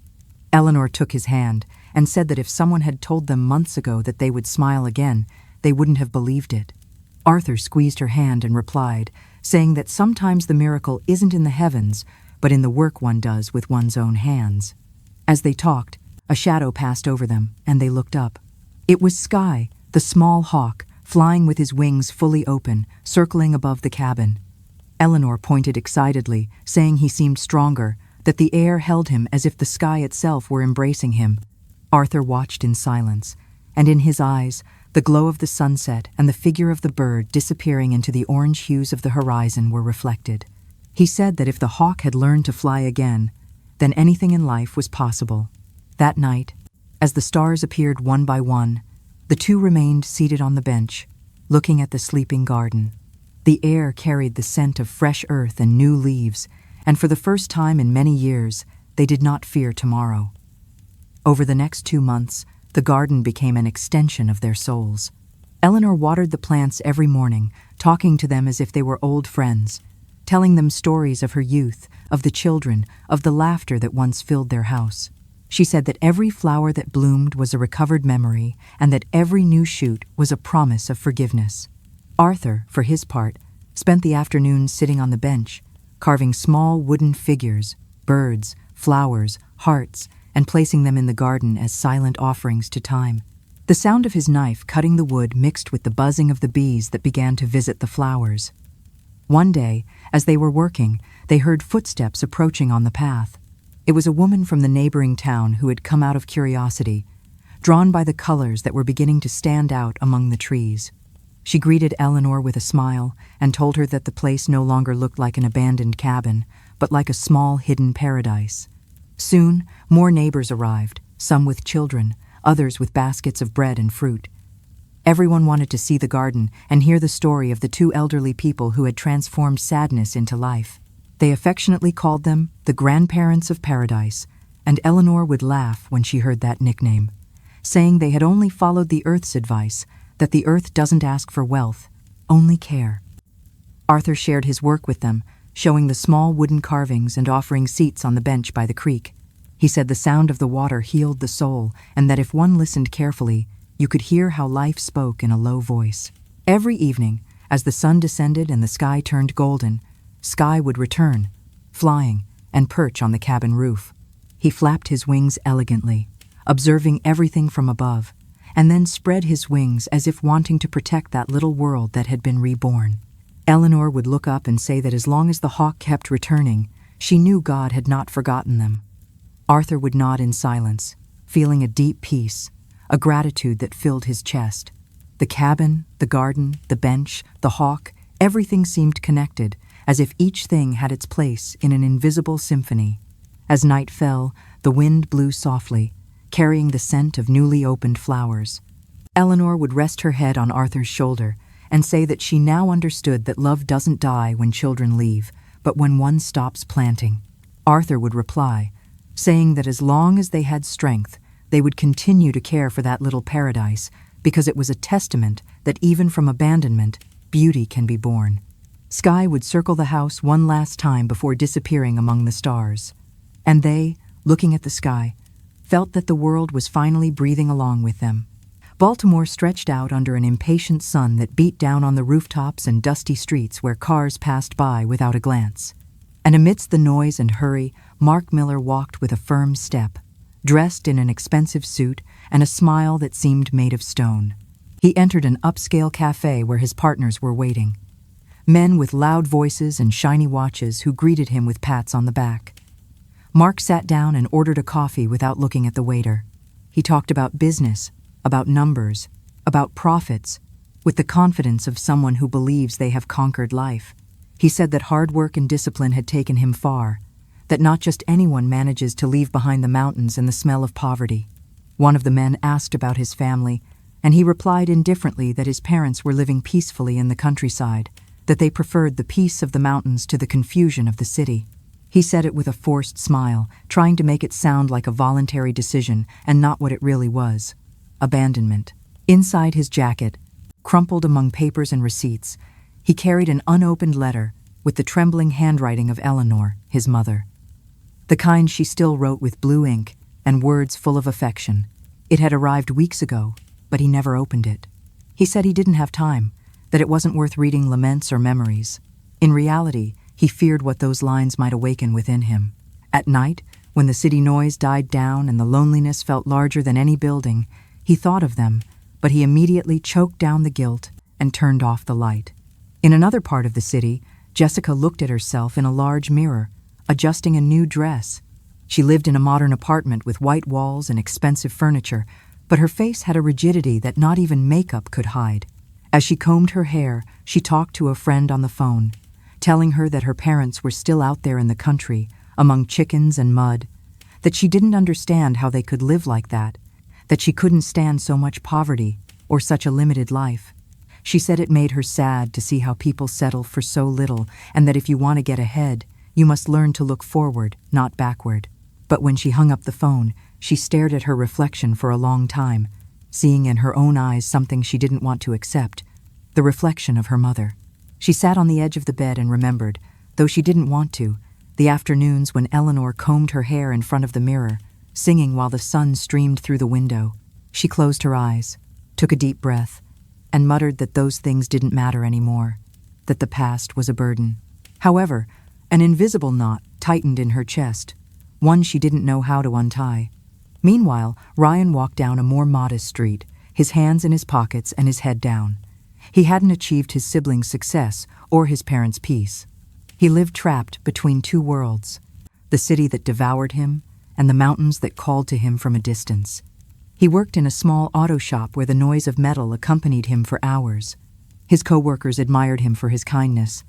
Eleanor took his hand and said that if someone had told them months ago that they would smile again, they wouldn't have believed it. Arthur squeezed her hand and replied, saying that sometimes the miracle isn't in the heavens, but in the work one does with one's own hands. As they talked, a shadow passed over them, and they looked up. It was Sky, the small hawk, flying with his wings fully open, circling above the cabin. Eleanor pointed excitedly, saying he seemed stronger, that the air held him as if the sky itself were embracing him. Arthur watched in silence, and in his eyes, the glow of the sunset and the figure of the bird disappearing into the orange hues of the horizon were reflected. He said that if the hawk had learned to fly again, then anything in life was possible. That night, as the stars appeared one by one, the two remained seated on the bench, looking at the sleeping garden. The air carried the scent of fresh earth and new leaves, and for the first time in many years, they did not fear tomorrow. Over the next 2 months, the garden became an extension of their souls. Eleanor watered the plants every morning, talking to them as if they were old friends, telling them stories of her youth, of the children, of the laughter that once filled their house. She said that every flower that bloomed was a recovered memory, and that every new shoot was a promise of forgiveness. Arthur, for his part, spent the afternoons sitting on the bench, carving small wooden figures, birds, flowers, hearts, and placing them in the garden as silent offerings to time. The sound of his knife cutting the wood mixed with the buzzing of the bees that began to visit the flowers. One day, as they were working, they heard footsteps approaching on the path. It was a woman from the neighboring town who had come out of curiosity, drawn by the colors that were beginning to stand out among the trees. She greeted Eleanor with a smile and told her that the place no longer looked like an abandoned cabin, but like a small hidden paradise. Soon, more neighbors arrived, some with children, others with baskets of bread and fruit. Everyone wanted to see the garden and hear the story of the two elderly people who had transformed sadness into life. They affectionately called them the grandparents of paradise, and Eleanor would laugh when she heard that nickname, saying they had only followed the earth's advice, that the earth doesn't ask for wealth, only care. Arthur shared his work with them, showing the small wooden carvings and offering seats on the bench by the creek. He said the sound of the water healed the soul, and that if one listened carefully, you could hear how life spoke in a low voice. Every evening, as the sun descended and the sky turned golden, Sky would return, flying, and perch on the cabin roof. He flapped his wings elegantly, observing everything from above, and then spread his wings as if wanting to protect that little world that had been reborn. Eleanor would look up and say that as long as the hawk kept returning, she knew God had not forgotten them. Arthur would nod in silence, feeling a deep peace, a gratitude that filled his chest. The cabin, the garden, the bench, the hawk, everything seemed connected, as if each thing had its place in an invisible symphony. As night fell, the wind blew softly, carrying the scent of newly opened flowers. Eleanor would rest her head on Arthur's shoulder and say that she now understood that love doesn't die when children leave, but when one stops planting. Arthur would reply, saying that as long as they had strength, they would continue to care for that little paradise, because it was a testament that even from abandonment, beauty can be born. Sky would circle the house one last time before disappearing among the stars. And they, looking at the sky, felt that the world was finally breathing along with them. Baltimore stretched out under an impatient sun that beat down on the rooftops and dusty streets where cars passed by without a glance. And amidst the noise and hurry, Mark Miller walked with a firm step, dressed in an expensive suit and a smile that seemed made of stone. He entered an upscale cafe where his partners were waiting. Men with loud voices and shiny watches who greeted him with pats on the back. Mark sat down and ordered a coffee without looking at the waiter. He talked about business, about numbers, about profits, with the confidence of someone who believes they have conquered life. He said that hard work and discipline had taken him far, that not just anyone manages to leave behind the mountains and the smell of poverty. One of the men asked about his family, and he replied indifferently that his parents were living peacefully in the countryside, that they preferred the peace of the mountains to the confusion of the city. He said it with a forced smile, trying to make it sound like a voluntary decision and not what it really was: abandonment. Inside his jacket, crumpled among papers and receipts, he carried an unopened letter with the trembling handwriting of Eleanor, his mother. The kind she still wrote with blue ink and words full of affection. It had arrived weeks ago, but he never opened it. He said he didn't have time, that it wasn't worth reading laments or memories. In reality, he feared what those lines might awaken within him. At night, when the city noise died down and the loneliness felt larger than any building, he thought of them, but he immediately choked down the guilt and turned off the light. In another part of the city, Jessica looked at herself in a large mirror, adjusting a new dress. She lived in a modern apartment with white walls and expensive furniture, but her face had a rigidity that not even makeup could hide. As she combed her hair, she talked to a friend on the phone, telling her that her parents were still out there in the country, among chickens and mud, that she didn't understand how they could live like that she couldn't stand so much poverty or such a limited life. She said it made her sad to see how people settle for so little, and that if you want to get ahead, you must learn to look forward, not backward. But when she hung up the phone, she stared at her reflection for a long time, seeing in her own eyes something she didn't want to accept, the reflection of her mother. She sat on the edge of the bed and remembered, though she didn't want to, the afternoons when Eleanor combed her hair in front of the mirror, singing while the sun streamed through the window. She closed her eyes, took a deep breath, and muttered that those things didn't matter anymore, that the past was a burden. However, an invisible knot tightened in her chest, one she didn't know how to untie. Meanwhile, Ryan walked down a more modest street, his hands in his pockets and his head down. He hadn't achieved his siblings' success or his parents' peace. He lived trapped between two worlds, the city that devoured him and the mountains that called to him from a distance. He worked in a small auto shop where the noise of metal accompanied him for hours. His co-workers admired him for his kindness,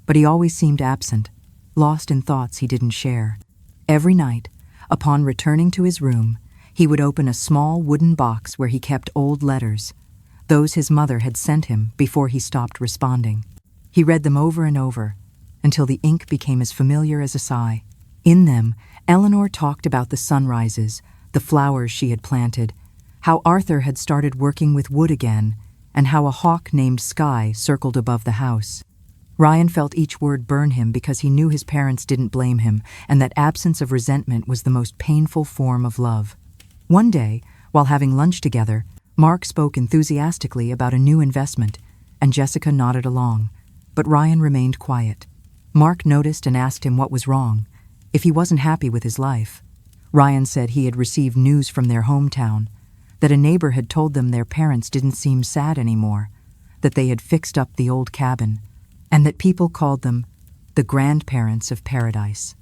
but he always seemed absent, lost in thoughts he didn't share. Every night, upon returning to his room, he would open a small wooden box where he kept old letters, those his mother had sent him before he stopped responding. He read them over and over, until the ink became as familiar as a sigh. In them, Eleanor talked about the sunrises, the flowers she had planted, how Arthur had started working with wood again, and how a hawk named Sky circled above the house. Ryan felt each word burn him because he knew his parents didn't blame him, and that absence of resentment was the most painful form of love. One day, while having lunch together, Mark spoke enthusiastically about a new investment, and Jessica nodded along, but Ryan remained quiet. Mark noticed and asked him what was wrong, if he wasn't happy with his life. Ryan said he had received news from their hometown, that a neighbor had told them their parents didn't seem sad anymore, that they had fixed up the old cabin, and that people called them the grandparents of paradise.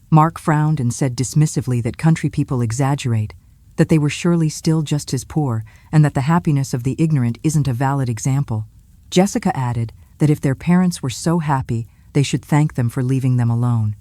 Mark frowned and said dismissively that country people exaggerate, that they were surely still just as poor, and that the happiness of the ignorant isn't a valid example. Jessica added that if their parents were so happy, they should thank them for leaving them alone,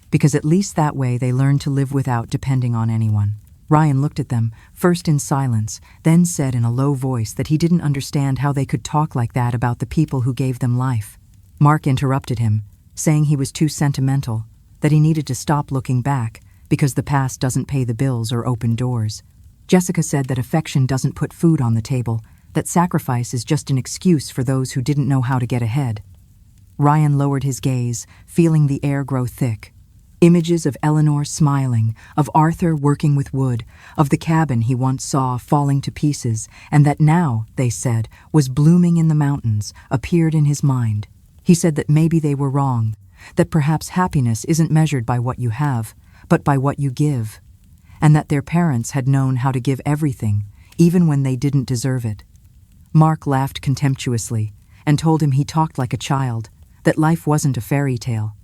because at least that way they learned to live without depending on anyone. Ryan looked at them, first in silence, then said in a low voice that he didn't understand how they could talk like that about the people who gave them life. Mark interrupted him, saying he was too sentimental, that he needed to stop looking back, because the past doesn't pay the bills or open doors. Jessica said that affection doesn't put food on the table, that sacrifice is just an excuse for those who didn't know how to get ahead. Ryan lowered his gaze, feeling the air grow thick. Images of Eleanor smiling, of Arthur working with wood, of the cabin he once saw falling to pieces, and that now, they said, was blooming in the mountains, appeared in his mind. He said that maybe they were wrong, that perhaps happiness isn't measured by what you have, but by what you give, and that their parents had known how to give everything, even when they didn't deserve it. Mark laughed contemptuously and told him he talked like a child, that life wasn't a fairy tale.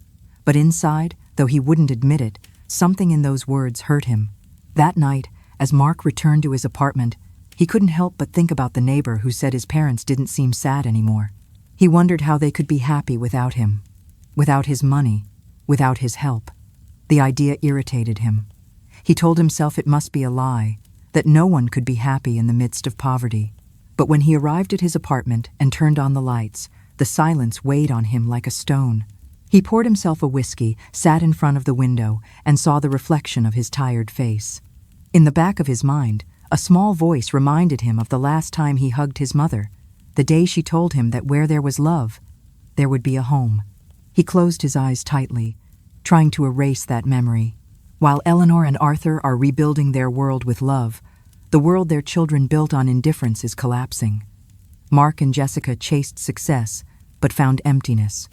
But inside, though he wouldn't admit it, something in those words hurt him. That night, as Mark returned to his apartment, he couldn't help but think about the neighbor who said his parents didn't seem sad anymore. He wondered how they could be happy without him, without his money, without his help. The idea irritated him. He told himself it must be a lie, that no one could be happy in the midst of poverty. But when he arrived at his apartment and turned on the lights, the silence weighed on him like a stone. He poured himself a whiskey, sat in front of the window, and saw the reflection of his tired face. In the back of his mind, a small voice reminded him of the last time he hugged his mother, the day she told him that where there was love, there would be a home. He closed his eyes tightly, trying to erase that memory. While Eleanor and Arthur are rebuilding their world with love, the world their children built on indifference is collapsing. Mark and Jessica chased success, but found emptiness.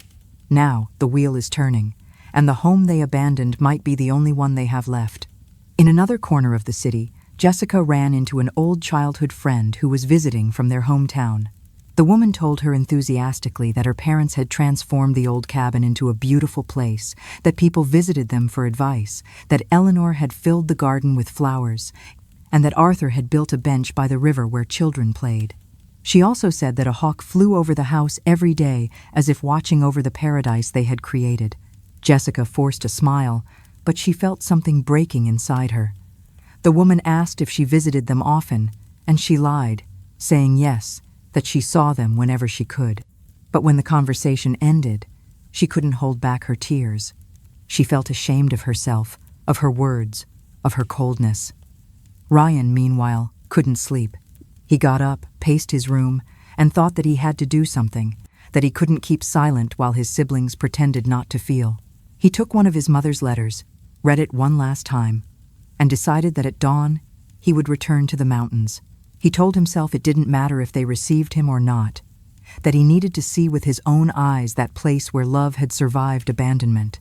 Now, the wheel is turning, and the home they abandoned might be the only one they have left. In another corner of the city, Jessica ran into an old childhood friend who was visiting from their hometown. The woman told her enthusiastically that her parents had transformed the old cabin into a beautiful place, that people visited them for advice, that Eleanor had filled the garden with flowers, and that Arthur had built a bench by the river where children played. She also said that a hawk flew over the house every day as if watching over the paradise they had created. Jessica forced a smile, but she felt something breaking inside her. The woman asked if she visited them often, and she lied, saying yes, that she saw them whenever she could. But when the conversation ended, she couldn't hold back her tears. She felt ashamed of herself, of her words, of her coldness. Ryan, meanwhile, couldn't sleep. He got up, paced his room, and thought that he had to do something, that he couldn't keep silent while his siblings pretended not to feel. He took one of his mother's letters, read it one last time, and decided that at dawn he would return to the mountains. He told himself it didn't matter if they received him or not, that he needed to see with his own eyes that place where love had survived abandonment.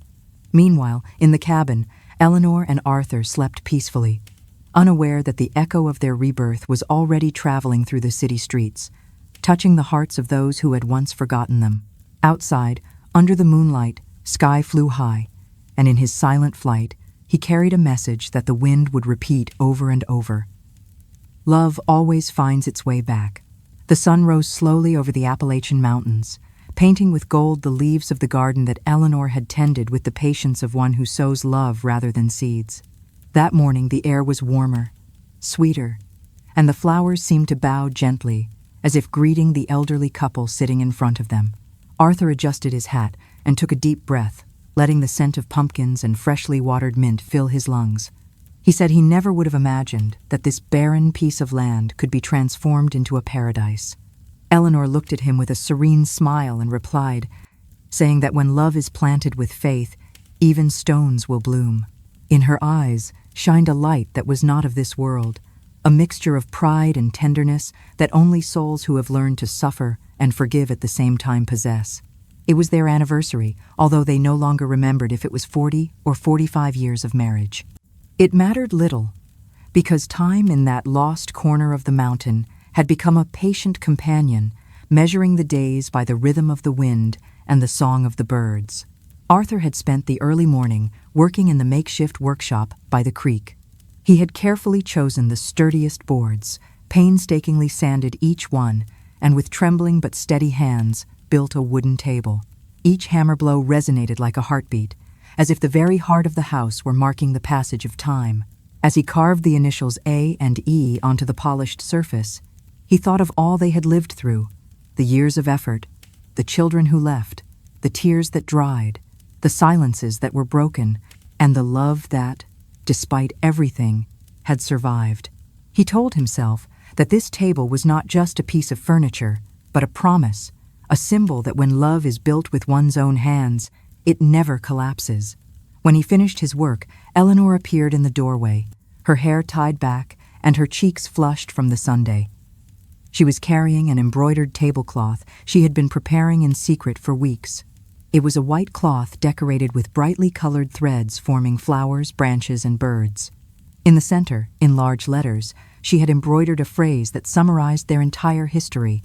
Meanwhile, in the cabin, Eleanor and Arthur slept peacefully, unaware that the echo of their rebirth was already traveling through the city streets, touching the hearts of those who had once forgotten them. Outside, under the moonlight, Sky flew high, and in his silent flight, he carried a message that the wind would repeat over and over. Love always finds its way back. The sun rose slowly over the Appalachian Mountains, painting with gold the leaves of the garden that Eleanor had tended with the patience of one who sows love rather than seeds. That morning the air was warmer, sweeter, and the flowers seemed to bow gently, as if greeting the elderly couple sitting in front of them. Arthur adjusted his hat and took a deep breath, letting the scent of pumpkins and freshly watered mint fill his lungs. He said he never would have imagined that this barren piece of land could be transformed into a paradise. Eleanor looked at him with a serene smile and replied, saying that when love is planted with faith, even stones will bloom. In her eyes shined a light that was not of this world, a mixture of pride and tenderness that only souls who have learned to suffer and forgive at the same time possess. It was their anniversary, although they no longer remembered if it was 40 or 45 years of marriage. It mattered little, because time in that lost corner of the mountain had become a patient companion, measuring the days by the rhythm of the wind and the song of the birds. Arthur had spent the early morning working in the makeshift workshop by the creek. He had carefully chosen the sturdiest boards, painstakingly sanded each one, and with trembling but steady hands, built a wooden table. Each hammer blow resonated like a heartbeat, as if the very heart of the house were marking the passage of time. As he carved the initials A and E onto the polished surface, he thought of all they had lived through, the years of effort, the children who left, the tears that dried, the silences that were broken, and the love that, despite everything, had survived. He told himself that this table was not just a piece of furniture, but a promise, a symbol that when love is built with one's own hands, it never collapses. When he finished his work, Eleanor appeared in the doorway, her hair tied back and her cheeks flushed from the sundae. She was carrying an embroidered tablecloth she had been preparing in secret for weeks. It was a white cloth decorated with brightly colored threads forming flowers, branches, and birds. In the center, in large letters, she had embroidered a phrase that summarized their entire history.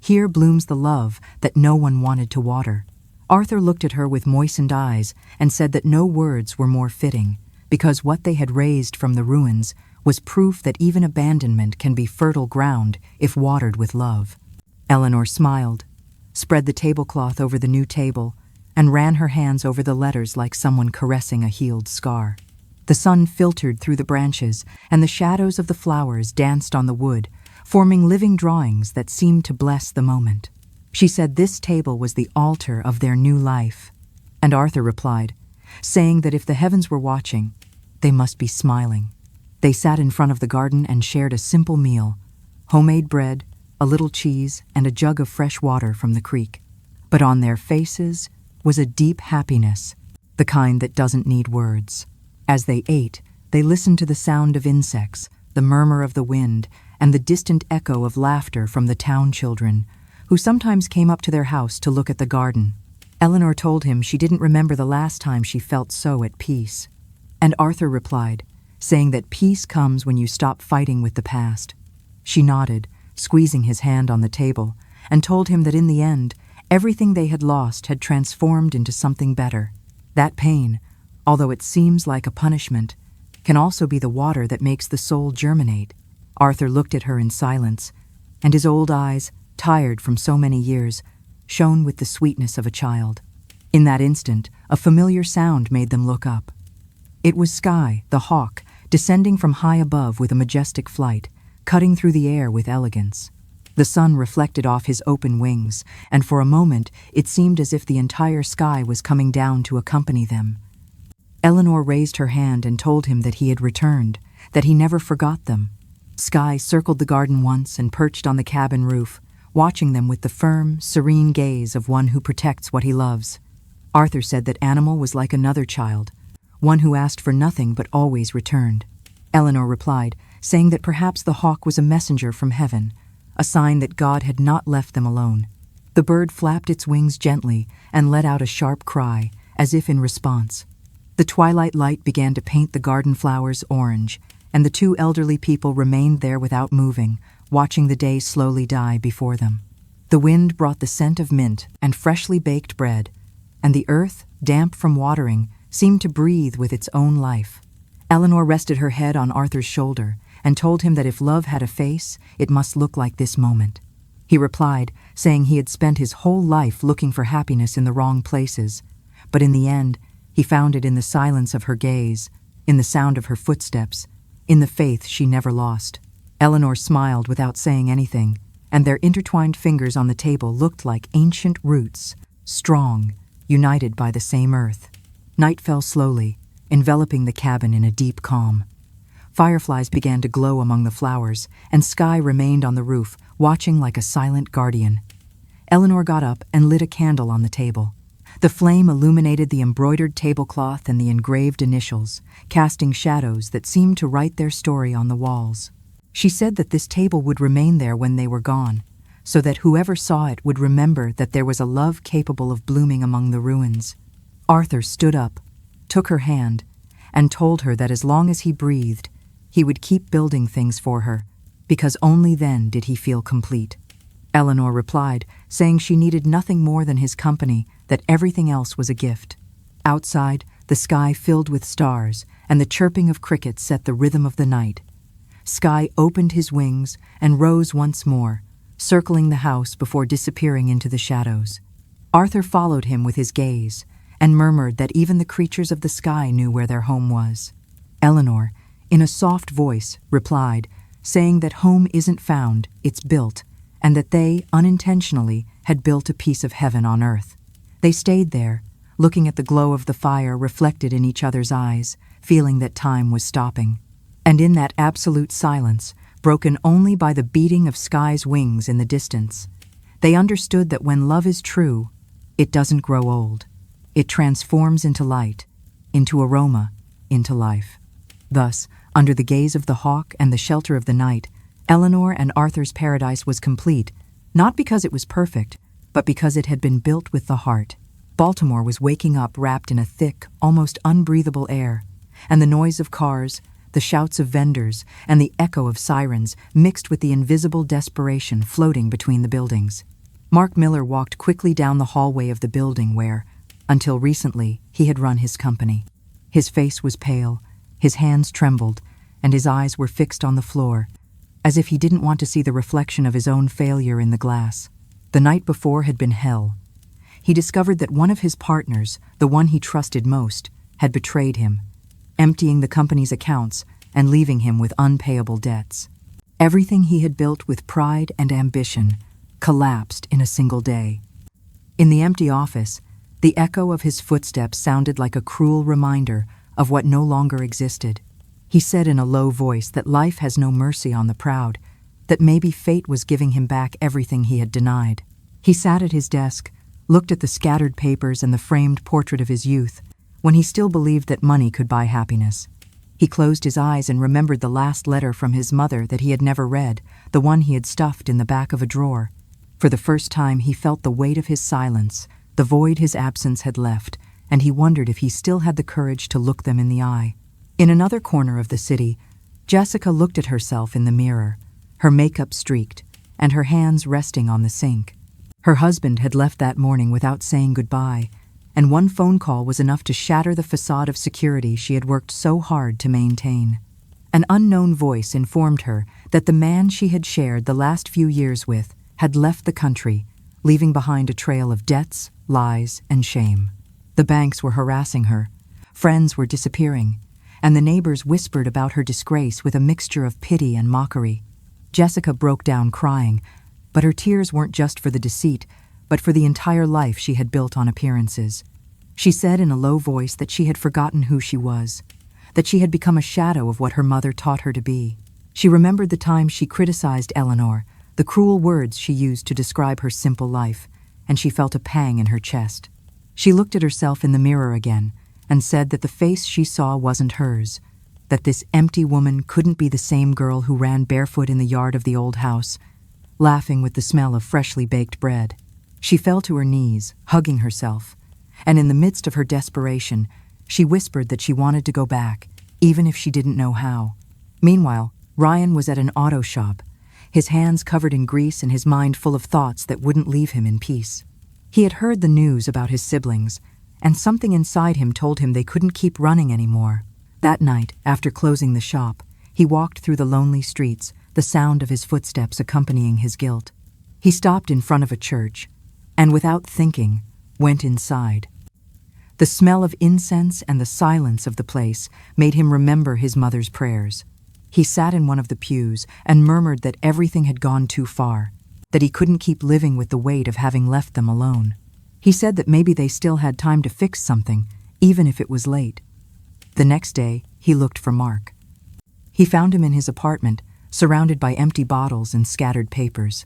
"Here blooms the love that no one wanted to water." Arthur looked at her with moistened eyes and said that no words were more fitting, because what they had raised from the ruins was proof that even abandonment can be fertile ground if watered with love. Eleanor smiled, spread the tablecloth over the new table, and ran her hands over the letters like someone caressing a healed scar. The sun filtered through the branches, and the shadows of the flowers danced on the wood, forming living drawings that seemed to bless the moment. She said this table was the altar of their new life, and Arthur replied, saying that if the heavens were watching, they must be smiling. They sat in front of the garden and shared a simple meal, homemade bread, a little cheese, and a jug of fresh water from the creek. But on their faces was a deep happiness, the kind that doesn't need words. As they ate, they listened to the sound of insects, the murmur of the wind, and the distant echo of laughter from the town children, who sometimes came up to their house to look at the garden. Eleanor told him she didn't remember the last time she felt so at peace. And Arthur replied, saying that peace comes when you stop fighting with the past. She nodded, squeezing his hand on the table, and told him that in the end, everything they had lost had transformed into something better. That pain, although it seems like a punishment, can also be the water that makes the soul germinate. Arthur looked at her in silence, and his old eyes, tired from so many years, shone with the sweetness of a child. In that instant, a familiar sound made them look up. It was Sky, the hawk, descending from high above with a majestic flight, cutting through the air with elegance. The sun reflected off his open wings, and for a moment it seemed as if the entire sky was coming down to accompany them. Eleanor raised her hand and told him that he had returned, that he never forgot them. Sky circled the garden once and perched on the cabin roof, watching them with the firm, serene gaze of one who protects what he loves. Arthur said that Animal was like another child, one who asked for nothing but always returned. Eleanor replied, saying that perhaps the hawk was a messenger from heaven, a sign that God had not left them alone. The bird flapped its wings gently and let out a sharp cry, as if in response. The twilight light began to paint the garden flowers orange, and the two elderly people remained there without moving, watching the day slowly die before them. The wind brought the scent of mint and freshly baked bread, and the earth, damp from watering, seemed to breathe with its own life. Eleanor rested her head on Arthur's shoulder and told him that if love had a face, it must look like this moment. He replied, saying he had spent his whole life looking for happiness in the wrong places, but in the end, he found it in the silence of her gaze, in the sound of her footsteps, in the faith she never lost. Eleanor smiled without saying anything, and their intertwined fingers on the table looked like ancient roots, strong, united by the same earth. Night fell slowly, enveloping the cabin in a deep calm. Fireflies began to glow among the flowers, and Sky remained on the roof, watching like a silent guardian. Eleanor got up and lit a candle on the table. The flame illuminated the embroidered tablecloth and the engraved initials, casting shadows that seemed to write their story on the walls. She said that this table would remain there when they were gone, so that whoever saw it would remember that there was a love capable of blooming among the ruins. Arthur stood up, took her hand, and told her that as long as he breathed, he would keep building things for her, because only then did he feel complete. Eleanor replied, saying she needed nothing more than his company, that everything else was a gift. Outside, the sky filled with stars, and the chirping of crickets set the rhythm of the night. Sky opened his wings and rose once more, circling the house before disappearing into the shadows. Arthur followed him with his gaze, and murmured that even the creatures of the sky knew where their home was. Eleanor, in a soft voice, replied, saying that home isn't found, it's built, and that they, unintentionally, had built a piece of heaven on earth. They stayed there, looking at the glow of the fire reflected in each other's eyes, feeling that time was stopping. And in that absolute silence, broken only by the beating of Sky's wings in the distance, they understood that when love is true, it doesn't grow old. It transforms into light, into aroma, into life. Thus, under the gaze of the hawk and the shelter of the night, Eleanor and Arthur's paradise was complete, not because it was perfect, but because it had been built with the heart. Baltimore was waking up wrapped in a thick, almost unbreathable air, and the noise of cars, the shouts of vendors, and the echo of sirens mixed with the invisible desperation floating between the buildings. Mark Miller walked quickly down the hallway of the building where, until recently, he had run his company. His face was pale, his hands trembled, and his eyes were fixed on the floor, as if he didn't want to see the reflection of his own failure in the glass. The night before had been hell. He discovered that one of his partners, the one he trusted most, had betrayed him, emptying the company's accounts and leaving him with unpayable debts. Everything he had built with pride and ambition collapsed in a single day. In the empty office, the echo of his footsteps sounded like a cruel reminder of what no longer existed. He said in a low voice that life has no mercy on the proud, that maybe fate was giving him back everything he had denied. He sat at his desk, looked at the scattered papers and the framed portrait of his youth, when he still believed that money could buy happiness. He closed his eyes and remembered the last letter from his mother that he had never read, the one he had stuffed in the back of a drawer. For the first time he felt the weight of his silence, the void his absence had left, and he wondered if he still had the courage to look them in the eye. In another corner of the city, Jessica looked at herself in the mirror, her makeup streaked, and her hands resting on the sink. Her husband had left that morning without saying goodbye, and one phone call was enough to shatter the facade of security she had worked so hard to maintain. An unknown voice informed her that the man she had shared the last few years with had left the country, leaving behind a trail of debts, lies, and shame. The banks were harassing her, friends were disappearing, and the neighbors whispered about her disgrace with a mixture of pity and mockery. Jessica broke down crying, but her tears weren't just for the deceit, but for the entire life she had built on appearances. She said in a low voice that she had forgotten who she was, that she had become a shadow of what her mother taught her to be. She remembered the time she criticized Eleanor, the cruel words she used to describe her simple life, and she felt a pang in her chest. She looked at herself in the mirror again and said that the face she saw wasn't hers, that this empty woman couldn't be the same girl who ran barefoot in the yard of the old house, laughing with the smell of freshly baked bread. She fell to her knees, hugging herself, and in the midst of her desperation, she whispered that she wanted to go back, even if she didn't know how. Meanwhile, Ryan was at an auto shop, his hands covered in grease and his mind full of thoughts that wouldn't leave him in peace. He had heard the news about his siblings, and something inside him told him they couldn't keep running anymore. That night, after closing the shop, He walked through the lonely streets, the sound of his footsteps accompanying his guilt. He stopped in front of a church, and without thinking, went inside. The smell of incense and the silence of the place made him remember his mother's prayers. He sat in one of the pews and murmured that everything had gone too far, that he couldn't keep living with the weight of having left them alone. He said that maybe they still had time to fix something, even if it was late. The next day, he looked for Mark. He found him in his apartment, surrounded by empty bottles and scattered papers.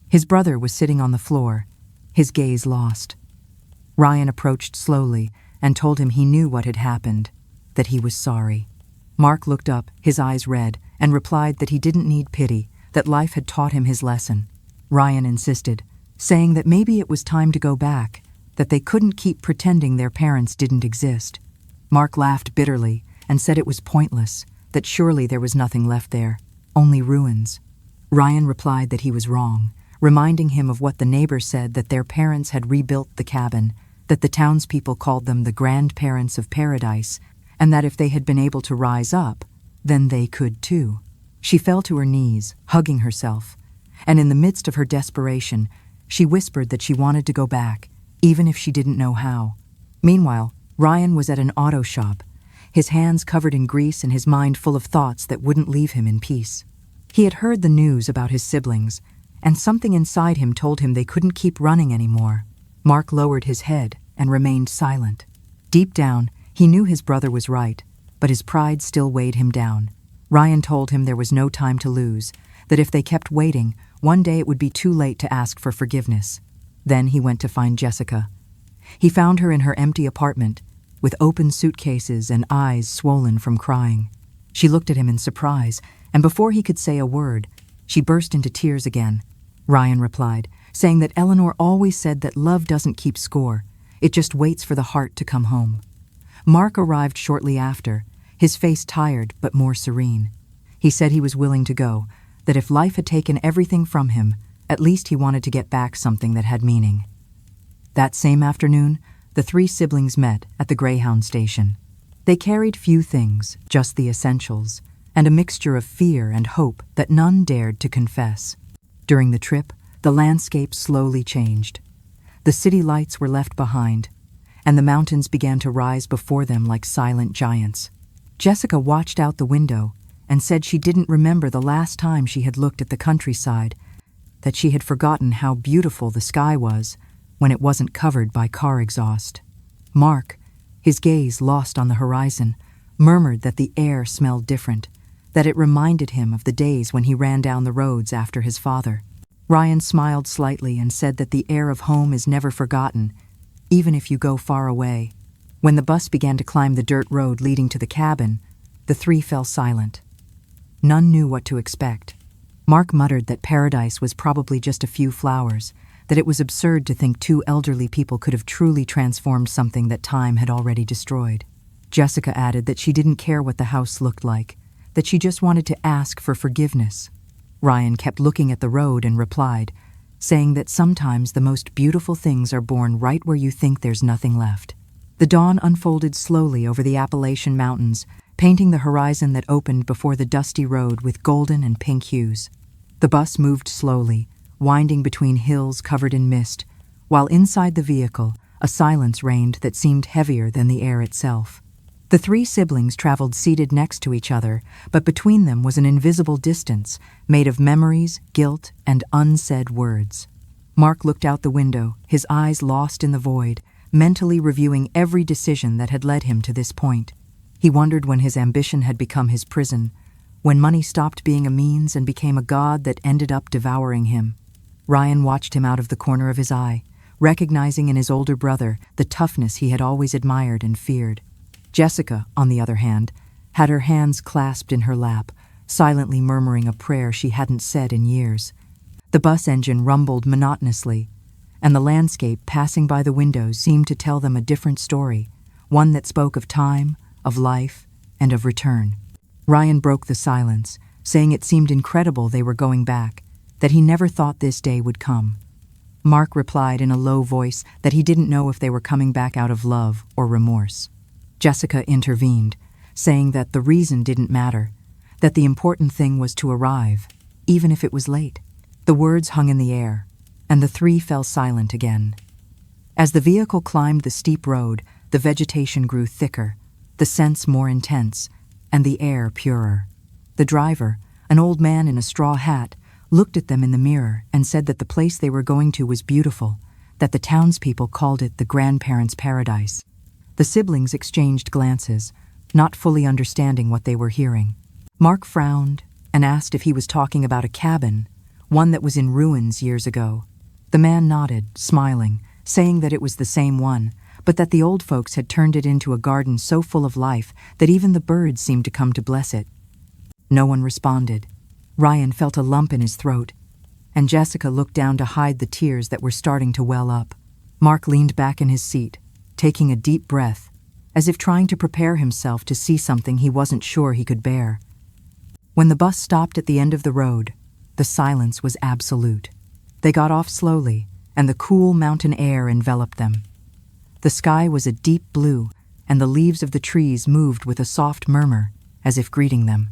His brother was sitting on the floor, his gaze lost. Ryan approached slowly and told him he knew what had happened, that he was sorry. Mark looked up, his eyes red, and replied that he didn't need pity, that life had taught him his lesson. Ryan insisted, saying that maybe it was time to go back, that they couldn't keep pretending their parents didn't exist. Mark laughed bitterly and said it was pointless, that surely there was nothing left there, only ruins. Ryan replied that he was wrong, reminding him of what the neighbor said, that their parents had rebuilt the cabin, that the townspeople called them the grandparents of paradise, and that if they had been able to rise up, then they could too. She fell to her knees, hugging herself, and in the midst of her desperation, she whispered that she wanted to go back, even if she didn't know how. Meanwhile, Ryan was at an auto shop, his hands covered in grease and his mind full of thoughts that wouldn't leave him in peace. He had heard the news about his siblings, and something inside him told him they couldn't keep running anymore. Mark lowered his head and remained silent. Deep down, he knew his brother was right, but his pride still weighed him down. Ryan told him there was no time to lose, that if they kept waiting, one day it would be too late to ask for forgiveness. Then he went to find Jessica. He found her in her empty apartment, with open suitcases and eyes swollen from crying. She looked at him in surprise, and before he could say a word, she burst into tears again. Ryan replied, saying that Eleanor always said that love doesn't keep score, it just waits for the heart to come home. Mark arrived shortly after, his face tired but more serene. He said he was willing to go, that if life had taken everything from him, at least he wanted to get back something that had meaning. That same afternoon, the three siblings met at the Greyhound station. They carried few things, just the essentials, and a mixture of fear and hope that none dared to confess. During the trip, the landscape slowly changed. The city lights were left behind, and the mountains began to rise before them like silent giants. Jessica watched out the window and said she didn't remember the last time she had looked at the countryside, that she had forgotten how beautiful the sky was when it wasn't covered by car exhaust. Mark, his gaze lost on the horizon, murmured that the air smelled different, that it reminded him of the days when he ran down the roads after his father. Ryan smiled slightly and said that the air of home is never forgotten, even if you go far away. When the bus began to climb the dirt road leading to the cabin, the three fell silent. None knew what to expect. Mark muttered that paradise was probably just a few flowers, that it was absurd to think two elderly people could have truly transformed something that time had already destroyed. Jessica added that she didn't care what the house looked like, that she just wanted to ask for forgiveness. Ryan kept looking at the road and replied, saying that sometimes the most beautiful things are born right where you think there's nothing left. The dawn unfolded slowly over the Appalachian Mountains, painting the horizon that opened before the dusty road with golden and pink hues. The bus moved slowly, winding between hills covered in mist, while inside the vehicle, a silence reigned that seemed heavier than the air itself. The three siblings traveled seated next to each other, but between them was an invisible distance, made of memories, guilt, and unsaid words. Mark looked out the window, his eyes lost in the void, mentally reviewing every decision that had led him to this point. He wondered when his ambition had become his prison, when money stopped being a means and became a god that ended up devouring him. Ryan watched him out of the corner of his eye, recognizing in his older brother the toughness he had always admired and feared. Jessica, on the other hand, had her hands clasped in her lap, silently murmuring a prayer she hadn't said in years. The bus engine rumbled monotonously, and the landscape passing by the windows seemed to tell them a different story, one that spoke of time, of life, and of return. Ryan broke the silence, saying it seemed incredible they were going back, that he never thought this day would come. Mark replied in a low voice that he didn't know if they were coming back out of love or remorse. Jessica intervened, saying that the reason didn't matter, that the important thing was to arrive, even if it was late. The words hung in the air, and the three fell silent again. As the vehicle climbed the steep road, the vegetation grew thicker, the scents more intense, and the air purer. The driver, an old man in a straw hat, looked at them in the mirror and said that the place they were going to was beautiful, that the townspeople called it the grandparents' paradise. The siblings exchanged glances, not fully understanding what they were hearing. Mark frowned and asked if he was talking about a cabin, one that was in ruins years ago. The man nodded, smiling, saying that it was the same one, but that the old folks had turned it into a garden so full of life that even the birds seemed to come to bless it. No one responded. Ryan felt a lump in his throat, and Jessica looked down to hide the tears that were starting to well up. Mark leaned back in his seat, taking a deep breath, as if trying to prepare himself to see something he wasn't sure he could bear. When the bus stopped at the end of the road, the silence was absolute. They got off slowly, and the cool mountain air enveloped them. The sky was a deep blue, and the leaves of the trees moved with a soft murmur, as if greeting them.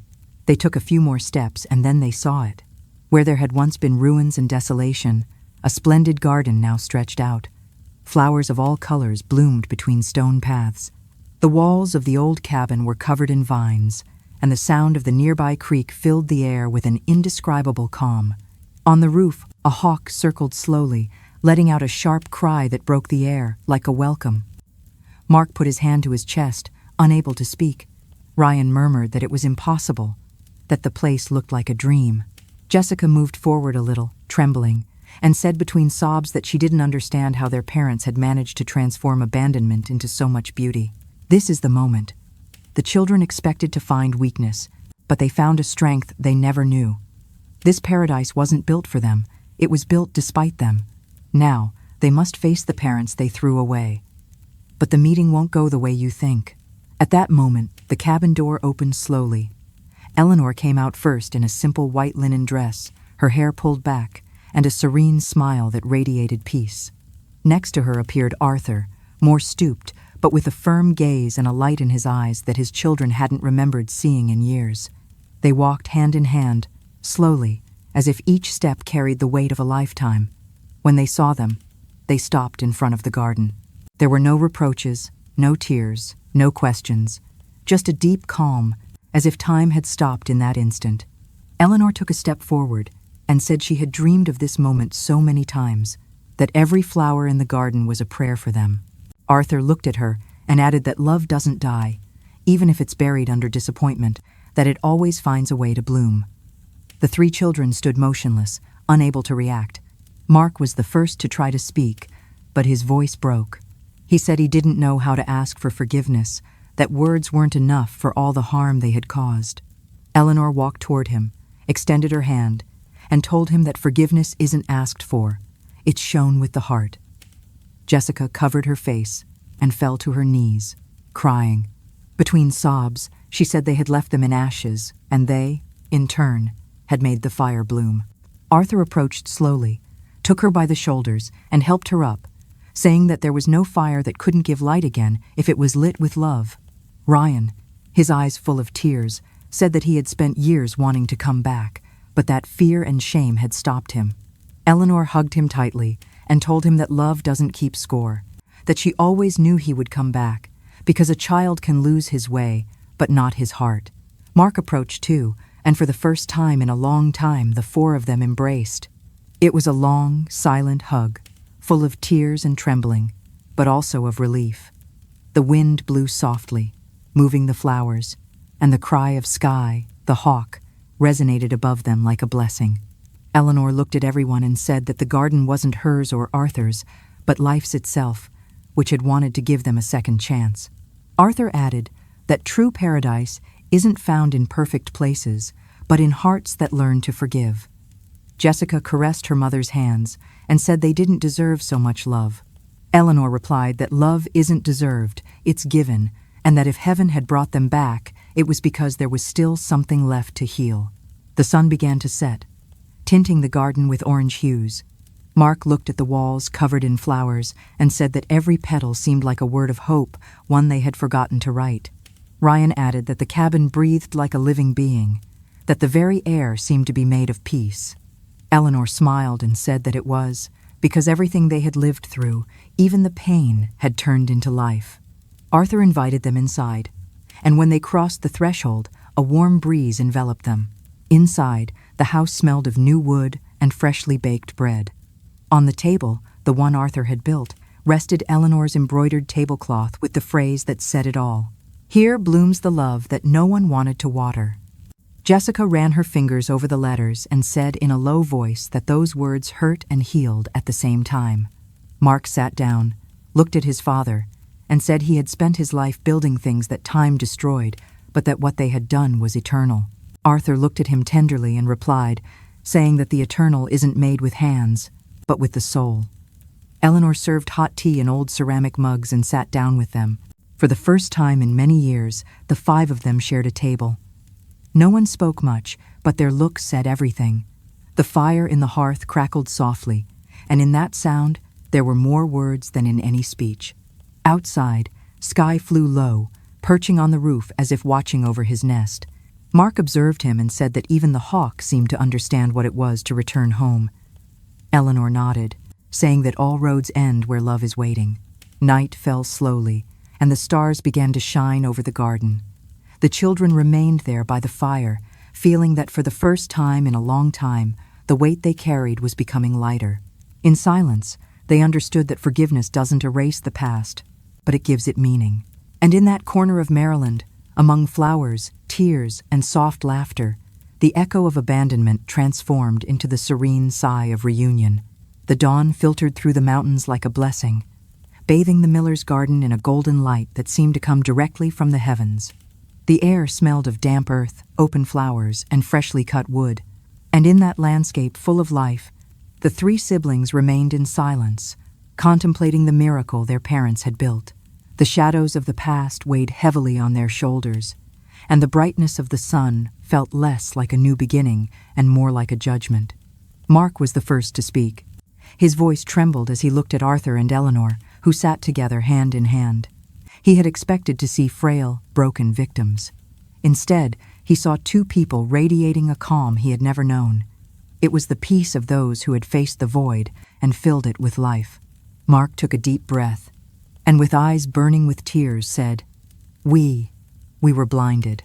They took a few more steps, and then they saw it. Where there had once been ruins and desolation, a splendid garden now stretched out. Flowers of all colors bloomed between stone paths. The walls of the old cabin were covered in vines, and the sound of the nearby creek filled the air with an indescribable calm. On the roof, a hawk circled slowly, letting out a sharp cry that broke the air, like a welcome. Mark put his hand to his chest, unable to speak. Ryan murmured that it was impossible, that the place looked like a dream. Jessica moved forward a little, trembling, and said between sobs that she didn't understand how their parents had managed to transform abandonment into so much beauty. This is the moment. The children expected to find weakness, but they found a strength they never knew. This paradise wasn't built for them, it was built despite them. Now, they must face the parents they threw away. But the meeting won't go the way you think. At that moment, the cabin door opened slowly. Eleanor came out first in a simple white linen dress, her hair pulled back, and a serene smile that radiated peace. Next to her appeared Arthur, more stooped, but with a firm gaze and a light in his eyes that his children hadn't remembered seeing in years. They walked hand in hand, slowly, as if each step carried the weight of a lifetime. When they saw them, they stopped in front of the garden. There were no reproaches, no tears, no questions, just a deep calm, as if time had stopped in that instant. Eleanor took a step forward and said she had dreamed of this moment so many times, that every flower in the garden was a prayer for them. Arthur looked at her and added that love doesn't die, even if it's buried under disappointment, that it always finds a way to bloom. The three children stood motionless, unable to react. Mark was the first to try to speak, but his voice broke. He said he didn't know how to ask for forgiveness, that words weren't enough for all the harm they had caused. Eleanor walked toward him, extended her hand, and told him that forgiveness isn't asked for, it's shown with the heart. Jessica covered her face and fell to her knees, crying. Between sobs, she said they had left them in ashes, and they, in turn, had made the fire bloom. Arthur approached slowly, took her by the shoulders, and helped her up, saying that there was no fire that couldn't give light again if it was lit with love. Ryan, his eyes full of tears, said that he had spent years wanting to come back, but that fear and shame had stopped him. Eleanor hugged him tightly and told him that love doesn't keep score, that she always knew he would come back, because a child can lose his way, but not his heart. Mark approached too, and for the first time in a long time the four of them embraced. It was a long, silent hug, full of tears and trembling, but also of relief. The wind blew softly, moving the flowers, and the cry of Sky, the hawk, resonated above them like a blessing. Eleanor looked at everyone and said that the garden wasn't hers or Arthur's, but life's itself, which had wanted to give them a second chance. Arthur added that true paradise isn't found in perfect places, but in hearts that learn to forgive. Jessica caressed her mother's hands and said they didn't deserve so much love. Eleanor replied that love isn't deserved, it's given, and that if heaven had brought them back, it was because there was still something left to heal. The sun began to set, tinting the garden with orange hues. Mark looked at the walls covered in flowers and said that every petal seemed like a word of hope, one they had forgotten to write. Ryan added that the cabin breathed like a living being, that the very air seemed to be made of peace. Eleanor smiled and said that it was, because everything they had lived through, even the pain, had turned into life. Arthur invited them inside, and when they crossed the threshold, a warm breeze enveloped them. Inside, the house smelled of new wood and freshly baked bread. On the table, the one Arthur had built, rested Eleanor's embroidered tablecloth with the phrase that said it all. "Here blooms the love that no one wanted to water." Jessica ran her fingers over the letters and said in a low voice that those words hurt and healed at the same time. Mark sat down, looked at his father, and said he had spent his life building things that time destroyed, but that what they had done was eternal. Arthur looked at him tenderly and replied, saying that the eternal isn't made with hands, but with the soul. Eleanor served hot tea in old ceramic mugs and sat down with them. For the first time in many years, the five of them shared a table. No one spoke much, but their looks said everything. The fire in the hearth crackled softly, and in that sound there were more words than in any speech. Outside, Sky flew low, perching on the roof as if watching over his nest. Mark observed him and said that even the hawk seemed to understand what it was to return home. Eleanor nodded, saying that all roads end where love is waiting. Night fell slowly, and the stars began to shine over the garden. The children remained there by the fire, feeling that for the first time in a long time, the weight they carried was becoming lighter. In silence, they understood that forgiveness doesn't erase the past, but it gives it meaning. And in that corner of Maryland, among flowers, tears, and soft laughter, the echo of abandonment transformed into the serene sigh of reunion. The dawn filtered through the mountains like a blessing, bathing the miller's garden in a golden light that seemed to come directly from the heavens. The air smelled of damp earth, open flowers, and freshly cut wood. And in that landscape full of life, the three siblings remained in silence, contemplating the miracle their parents had built. The shadows of the past weighed heavily on their shoulders, and the brightness of the sun felt less like a new beginning and more like a judgment. Mark was the first to speak. His voice trembled as he looked at Arthur and Eleanor, who sat together hand in hand. He had expected to see frail, broken victims. Instead, he saw two people radiating a calm he had never known. It was the peace of those who had faced the void and filled it with life. Mark took a deep breath, and with eyes burning with tears said, We were blinded.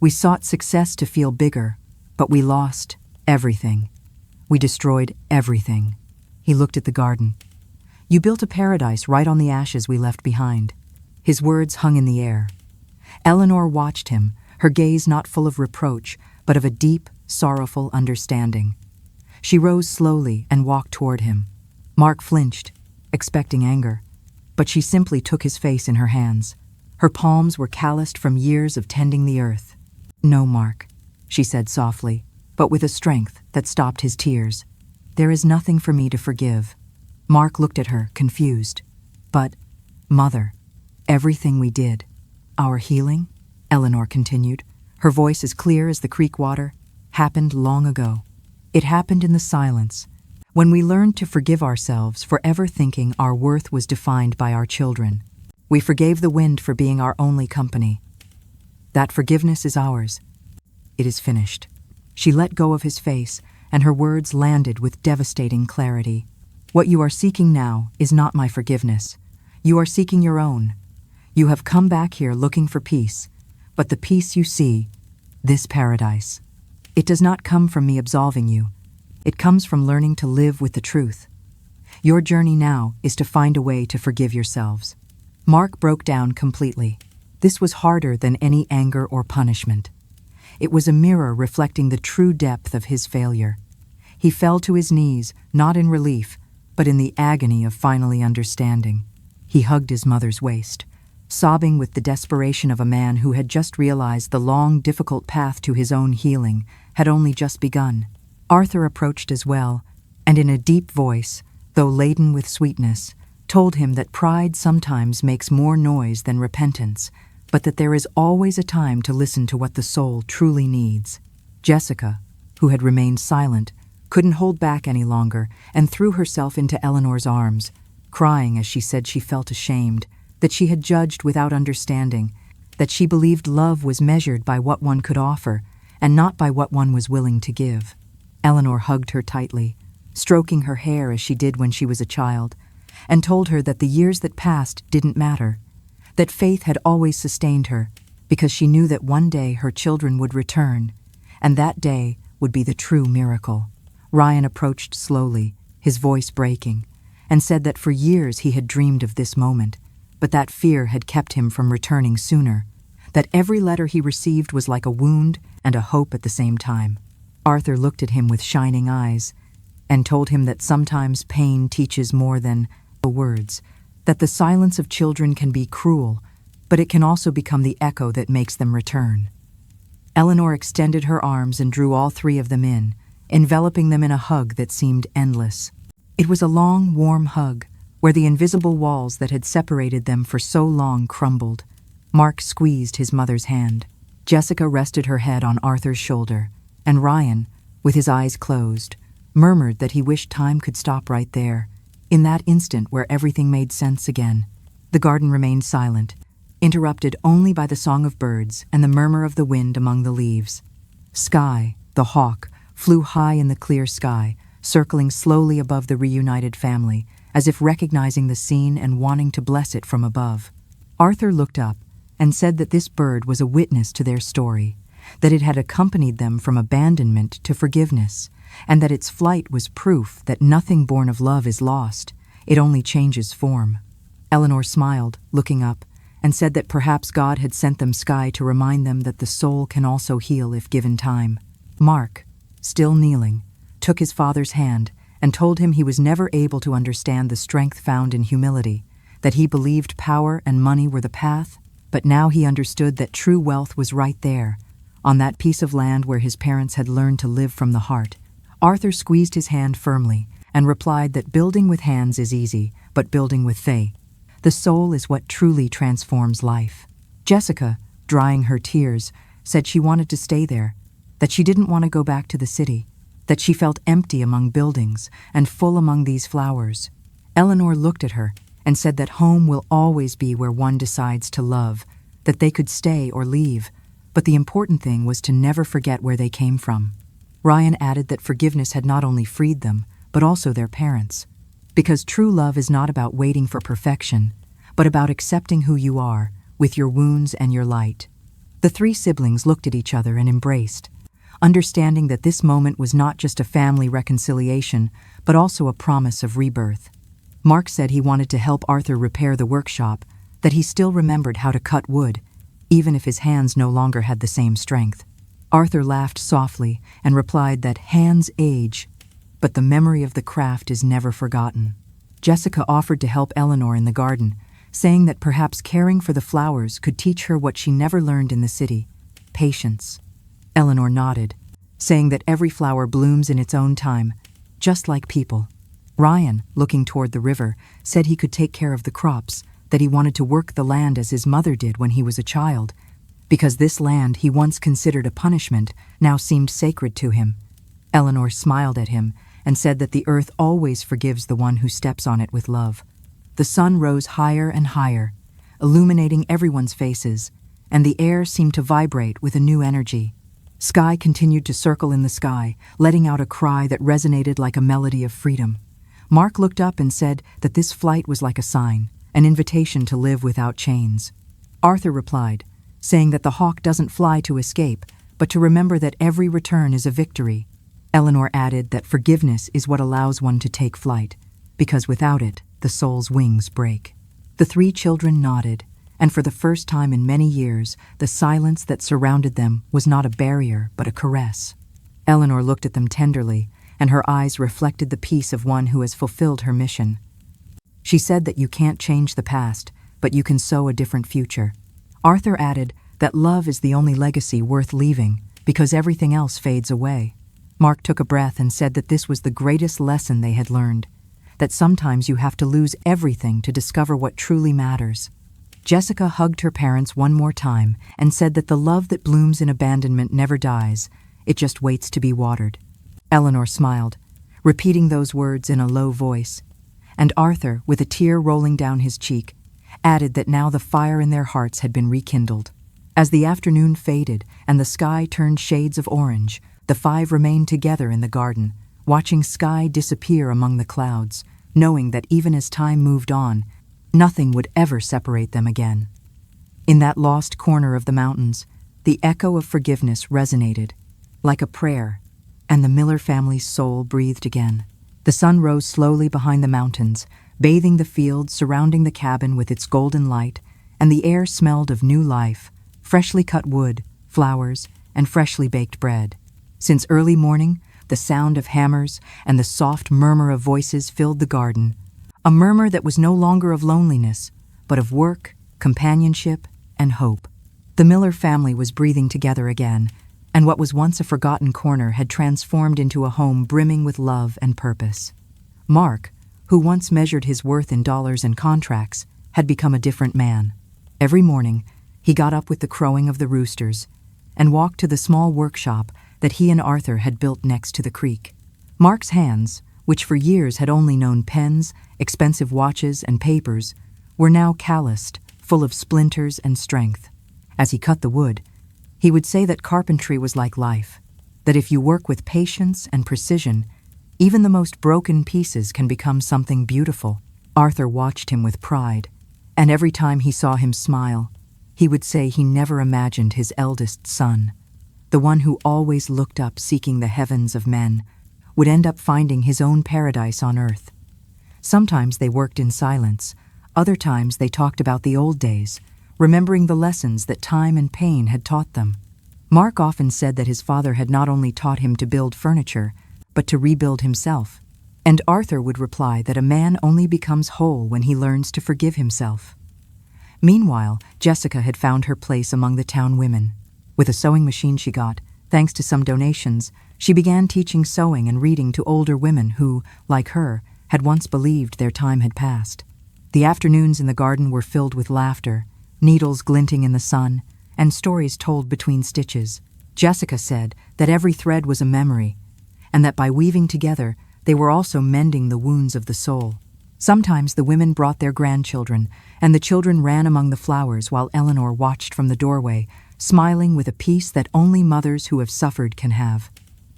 We sought success to feel bigger, but we lost everything. We destroyed everything." He looked at the garden. "You built a paradise right on the ashes we left behind." His words hung in the air. Eleanor watched him, her gaze not full of reproach, but of a deep, sorrowful understanding. She rose slowly and walked toward him. Mark flinched, expecting anger, but she simply took his face in her hands. Her palms were calloused from years of tending the earth. "No, Mark," she said softly, but with a strength that stopped his tears. "There is nothing for me to forgive." Mark looked at her, confused. "But, Mother, everything we did, our healing," Eleanor continued, her voice as clear as the creek water, "happened long ago. It happened in the silence, when we learned to forgive ourselves for ever thinking our worth was defined by our children. We forgave the wind for being our only company. That forgiveness is ours. It is finished." She let go of his face, and her words landed with devastating clarity. "What you are seeking now is not my forgiveness. You are seeking your own. You have come back here looking for peace, but the peace you see, this paradise, it does not come from me absolving you. It comes from learning to live with the truth. Your journey now is to find a way to forgive yourselves." Mark broke down completely. This was harder than any anger or punishment. It was a mirror reflecting the true depth of his failure. He fell to his knees, not in relief, but in the agony of finally understanding. He hugged his mother's waist, sobbing with the desperation of a man who had just realized the long, difficult path to his own healing had only just begun. Arthur approached as well, and in a deep voice, though laden with sweetness, told him that pride sometimes makes more noise than repentance, but that there is always a time to listen to what the soul truly needs. Jessica, who had remained silent, couldn't hold back any longer and threw herself into Eleanor's arms, crying as she said she felt ashamed, that she had judged without understanding, that she believed love was measured by what one could offer, and not by what one was willing to give. Eleanor hugged her tightly, stroking her hair as she did when she was a child, and told her that the years that passed didn't matter, that faith had always sustained her, because she knew that one day her children would return, and that day would be the true miracle. Ryan approached slowly, his voice breaking, and said that for years he had dreamed of this moment, but that fear had kept him from returning sooner, that every letter he received was like a wound and a hope at the same time. Arthur looked at him with shining eyes and told him that sometimes pain teaches more than words, that the silence of children can be cruel, but it can also become the echo that makes them return. Eleanor extended her arms and drew all three of them in, enveloping them in a hug that seemed endless. It was a long, warm hug, where the invisible walls that had separated them for so long crumbled. Mark squeezed his mother's hand. Jessica rested her head on Arthur's shoulder, and Ryan, with his eyes closed, murmured that he wished time could stop right there, in that instant where everything made sense again. The garden remained silent, interrupted only by the song of birds and the murmur of the wind among the leaves. Sky, the hawk, flew high in the clear sky, circling slowly above the reunited family, as if recognizing the scene and wanting to bless it from above. Arthur looked up and said that this bird was a witness to their story, that it had accompanied them from abandonment to forgiveness, and that its flight was proof that nothing born of love is lost, it only changes form. Eleanor smiled, looking up, and said that perhaps God had sent them sky to remind them that the soul can also heal if given time. Mark, still kneeling, took his father's hand and told him he was never able to understand the strength found in humility, that he believed power and money were the path, but now he understood that true wealth was right there, on that piece of land where his parents had learned to live from the heart. Arthur squeezed his hand firmly and replied that building with hands is easy, but building with faith, the soul is what truly transforms life. Jessica, drying her tears, said she wanted to stay there, that she didn't want to go back to the city, that she felt empty among buildings and full among these flowers. Eleanor looked at her and said that home will always be where one decides to love, that they could stay or leave, but the important thing was to never forget where they came from. Ryan added that forgiveness had not only freed them, but also their parents, because true love is not about waiting for perfection, but about accepting who you are, with your wounds and your light. The three siblings looked at each other and embraced, understanding that this moment was not just a family reconciliation, but also a promise of rebirth. Mark said he wanted to help Arthur repair the workshop, that he still remembered how to cut wood, even if his hands no longer had the same strength. Arthur laughed softly and replied that hands age, but the memory of the craft is never forgotten. Jessica offered to help Eleanor in the garden, saying that perhaps caring for the flowers could teach her what she never learned in the city: patience. Eleanor nodded, saying that every flower blooms in its own time, just like people. Ryan, looking toward the river, said he could take care of the crops, that he wanted to work the land as his mother did when he was a child, because this land he once considered a punishment now seemed sacred to him. Eleanor smiled at him and said that the earth always forgives the one who steps on it with love. The sun rose higher and higher, illuminating everyone's faces, and the air seemed to vibrate with a new energy. Sky continued to circle in the sky, letting out a cry that resonated like a melody of freedom. Mark looked up and said that this flight was like a sign, an invitation to live without chains. Arthur replied, saying that the hawk doesn't fly to escape, but to remember that every return is a victory. Eleanor added that forgiveness is what allows one to take flight, because without it, the soul's wings break. The three children nodded, and for the first time in many years, the silence that surrounded them was not a barrier, but a caress. Eleanor looked at them tenderly, and her eyes reflected the peace of one who has fulfilled her mission. She said that you can't change the past, but you can sow a different future. Arthur added that love is the only legacy worth leaving, because everything else fades away. Mark took a breath and said that this was the greatest lesson they had learned, that sometimes you have to lose everything to discover what truly matters. Jessica hugged her parents one more time and said that the love that blooms in abandonment never dies, it just waits to be watered. Eleanor smiled, repeating those words in a low voice, and Arthur, with a tear rolling down his cheek, added that now the fire in their hearts had been rekindled. As the afternoon faded and the sky turned shades of orange, the five remained together in the garden, watching sky disappear among the clouds, knowing that even as time moved on, nothing would ever separate them again. In that lost corner of the mountains, the echo of forgiveness resonated, like a prayer, and the Miller family's soul breathed again. The sun rose slowly behind the mountains, bathing the fields surrounding the cabin with its golden light, and the air smelled of new life, freshly cut wood, flowers, and freshly baked bread. Since early morning, the sound of hammers and the soft murmur of voices filled the garden, a murmur that was no longer of loneliness, but of work, companionship, and hope. The Miller family was breathing together again, and what was once a forgotten corner had transformed into a home brimming with love and purpose. Mark, who once measured his worth in dollars and contracts, had become a different man. Every morning, he got up with the crowing of the roosters and walked to the small workshop that he and Arthur had built next to the creek. Mark's hands, which for years had only known pens, expensive watches, and papers, were now calloused, full of splinters and strength. As he cut the wood, he would say that carpentry was like life, that if you work with patience and precision, even the most broken pieces can become something beautiful. Arthur watched him with pride, and every time he saw him smile, he would say he never imagined his eldest son, the one who always looked up seeking the heavens of men, would end up finding his own paradise on earth. Sometimes they worked in silence, other times they talked about the old days, remembering the lessons that time and pain had taught them. Mark often said that his father had not only taught him to build furniture, but to rebuild himself. And Arthur would reply that a man only becomes whole when he learns to forgive himself. Meanwhile, Jessica had found her place among the town women. With a sewing machine she got, thanks to some donations, she began teaching sewing and reading to older women who, like her, had once believed their time had passed. The afternoons in the garden were filled with laughter, needles glinting in the sun, and stories told between stitches. Jessica said that every thread was a memory, and that by weaving together, they were also mending the wounds of the soul. Sometimes the women brought their grandchildren, and the children ran among the flowers while Eleanor watched from the doorway, smiling with a peace that only mothers who have suffered can have.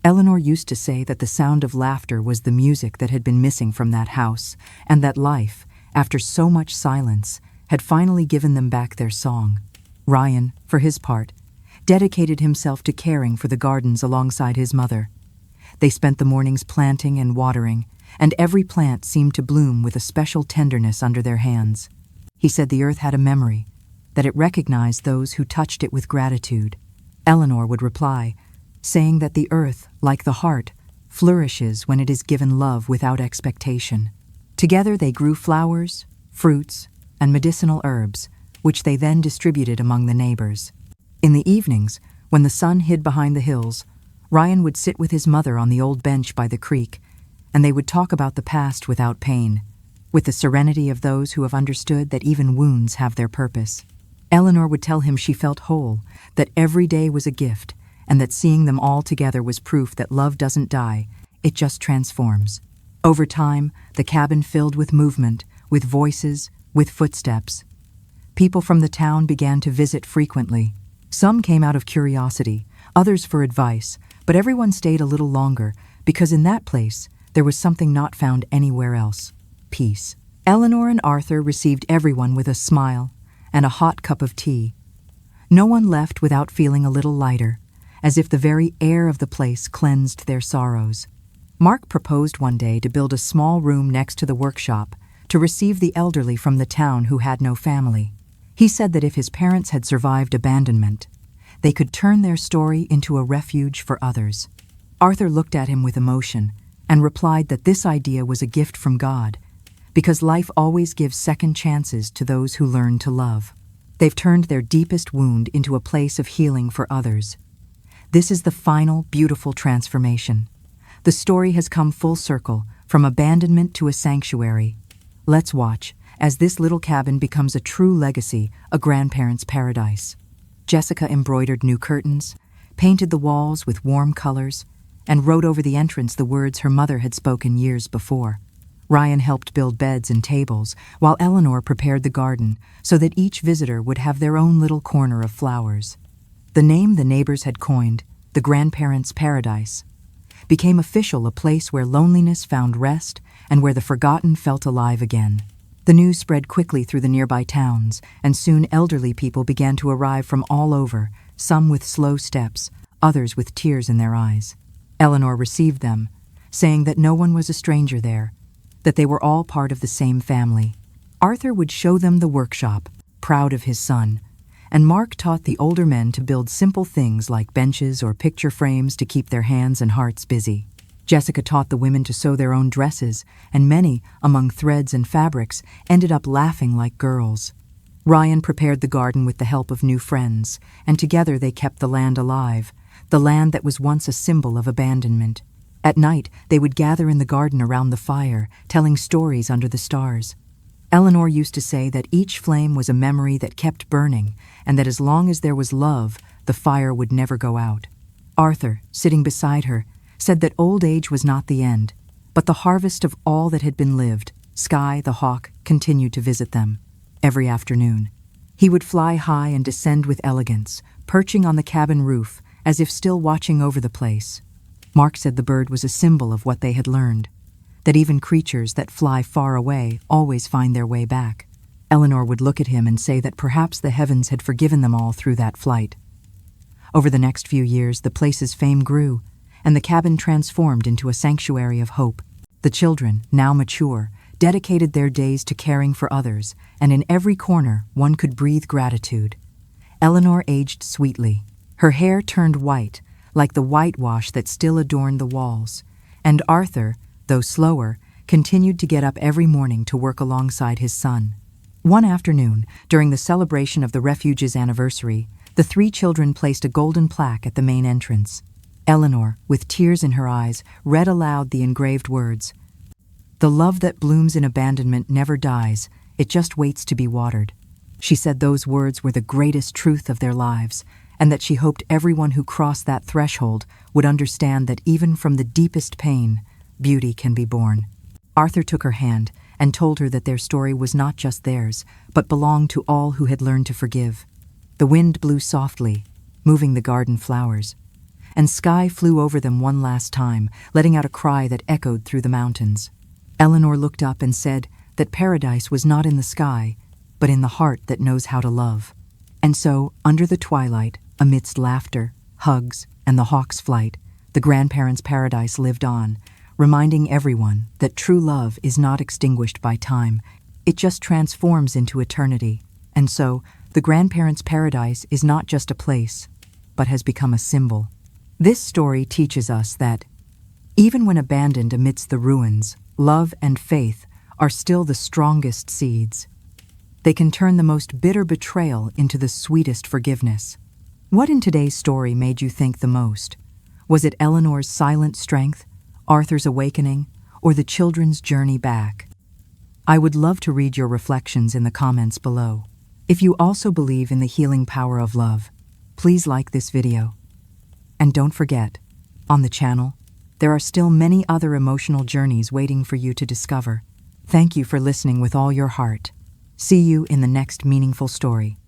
Eleanor used to say that the sound of laughter was the music that had been missing from that house, and that life, after so much silence, had finally given them back their song. Ryan, for his part, dedicated himself to caring for the gardens alongside his mother. They spent the mornings planting and watering, and every plant seemed to bloom with a special tenderness under their hands. He said the earth had a memory, that it recognized those who touched it with gratitude. Eleanor would reply, saying that the earth, like the heart, flourishes when it is given love without expectation. Together they grew flowers, fruits, and medicinal herbs, which they then distributed among the neighbors. In the evenings, when the sun hid behind the hills, Ryan would sit with his mother on the old bench by the creek, and they would talk about the past without pain, with the serenity of those who have understood that even wounds have their purpose. Eleanor would tell him she felt whole, that every day was a gift, and that seeing them all together was proof that love doesn't die, it just transforms. Over time, the cabin filled with movement, with voices, with footsteps. People from the town began to visit frequently. Some came out of curiosity, others for advice, but everyone stayed a little longer, because in that place, there was something not found anywhere else: peace. Eleanor and Arthur received everyone with a smile and a hot cup of tea. No one left without feeling a little lighter, as if the very air of the place cleansed their sorrows. Mark proposed one day to build a small room next to the workshop to receive the elderly from the town who had no family. He said that if his parents had survived abandonment, they could turn their story into a refuge for others. Arthur looked at him with emotion and replied that this idea was a gift from God, because life always gives second chances to those who learn to love. They've turned their deepest wound into a place of healing for others. This is the final, beautiful transformation. The story has come full circle, from abandonment to a sanctuary. Let's watch as this little cabin becomes a true legacy, a grandparent's paradise. Jessica embroidered new curtains, painted the walls with warm colors, and wrote over the entrance the words her mother had spoken years before. Ryan helped build beds and tables, while Eleanor prepared the garden so that each visitor would have their own little corner of flowers. The name the neighbors had coined, the grandparents' paradise, became official, a place where loneliness found rest and where the forgotten felt alive again. The news spread quickly through the nearby towns, and soon elderly people began to arrive from all over, some with slow steps, others with tears in their eyes. Eleanor received them, saying that no one was a stranger there, that they were all part of the same family. Arthur would show them the workshop, proud of his son, and Mark taught the older men to build simple things like benches or picture frames to keep their hands and hearts busy. Jessica taught the women to sew their own dresses, and many, among threads and fabrics, ended up laughing like girls. Ryan prepared the garden with the help of new friends, and together they kept the land alive, the land that was once a symbol of abandonment. At night, they would gather in the garden around the fire, telling stories under the stars. Eleanor used to say that each flame was a memory that kept burning, and that as long as there was love, the fire would never go out. Arthur, sitting beside her, said that old age was not the end, but the harvest of all that had been lived. Sky, the hawk, continued to visit them. Every afternoon, he would fly high and descend with elegance, perching on the cabin roof, as if still watching over the place. Mark said the bird was a symbol of what they had learned, that even creatures that fly far away always find their way back. Eleanor would look at him and say that perhaps the heavens had forgiven them all through that flight. Over the next few years, the place's fame grew, and the cabin transformed into a sanctuary of hope. The children, now mature, dedicated their days to caring for others, and in every corner one could breathe gratitude. Eleanor aged sweetly. Her hair turned white, like the whitewash that still adorned the walls, and Arthur, though slower, continued to get up every morning to work alongside his son. One afternoon, during the celebration of the refuge's anniversary, the three children placed a golden plaque at the main entrance. Eleanor, with tears in her eyes, read aloud the engraved words, "The love that blooms in abandonment never dies, it just waits to be watered." She said those words were the greatest truth of their lives, and that she hoped everyone who crossed that threshold would understand that even from the deepest pain, beauty can be born. Arthur took her hand and told her that their story was not just theirs, but belonged to all who had learned to forgive. The wind blew softly, moving the garden flowers, and Sky flew over them one last time, letting out a cry that echoed through the mountains. Eleanor looked up and said that paradise was not in the sky, but in the heart that knows how to love. And so, under the twilight, amidst laughter, hugs, and the hawk's flight, the grandparents' paradise lived on, reminding everyone that true love is not extinguished by time, it just transforms into eternity. And so, the grandparents' paradise is not just a place, but has become a symbol. This story teaches us that, even when abandoned amidst the ruins, love and faith are still the strongest seeds. They can turn the most bitter betrayal into the sweetest forgiveness. What in today's story made you think the most? Was it Eleanor's silent strength, Arthur's awakening, or the children's journey back? I would love to read your reflections in the comments below. If you also believe in the healing power of love, please like this video. And don't forget, on the channel, there are still many other emotional journeys waiting for you to discover. Thank you for listening with all your heart. See you in the next meaningful story.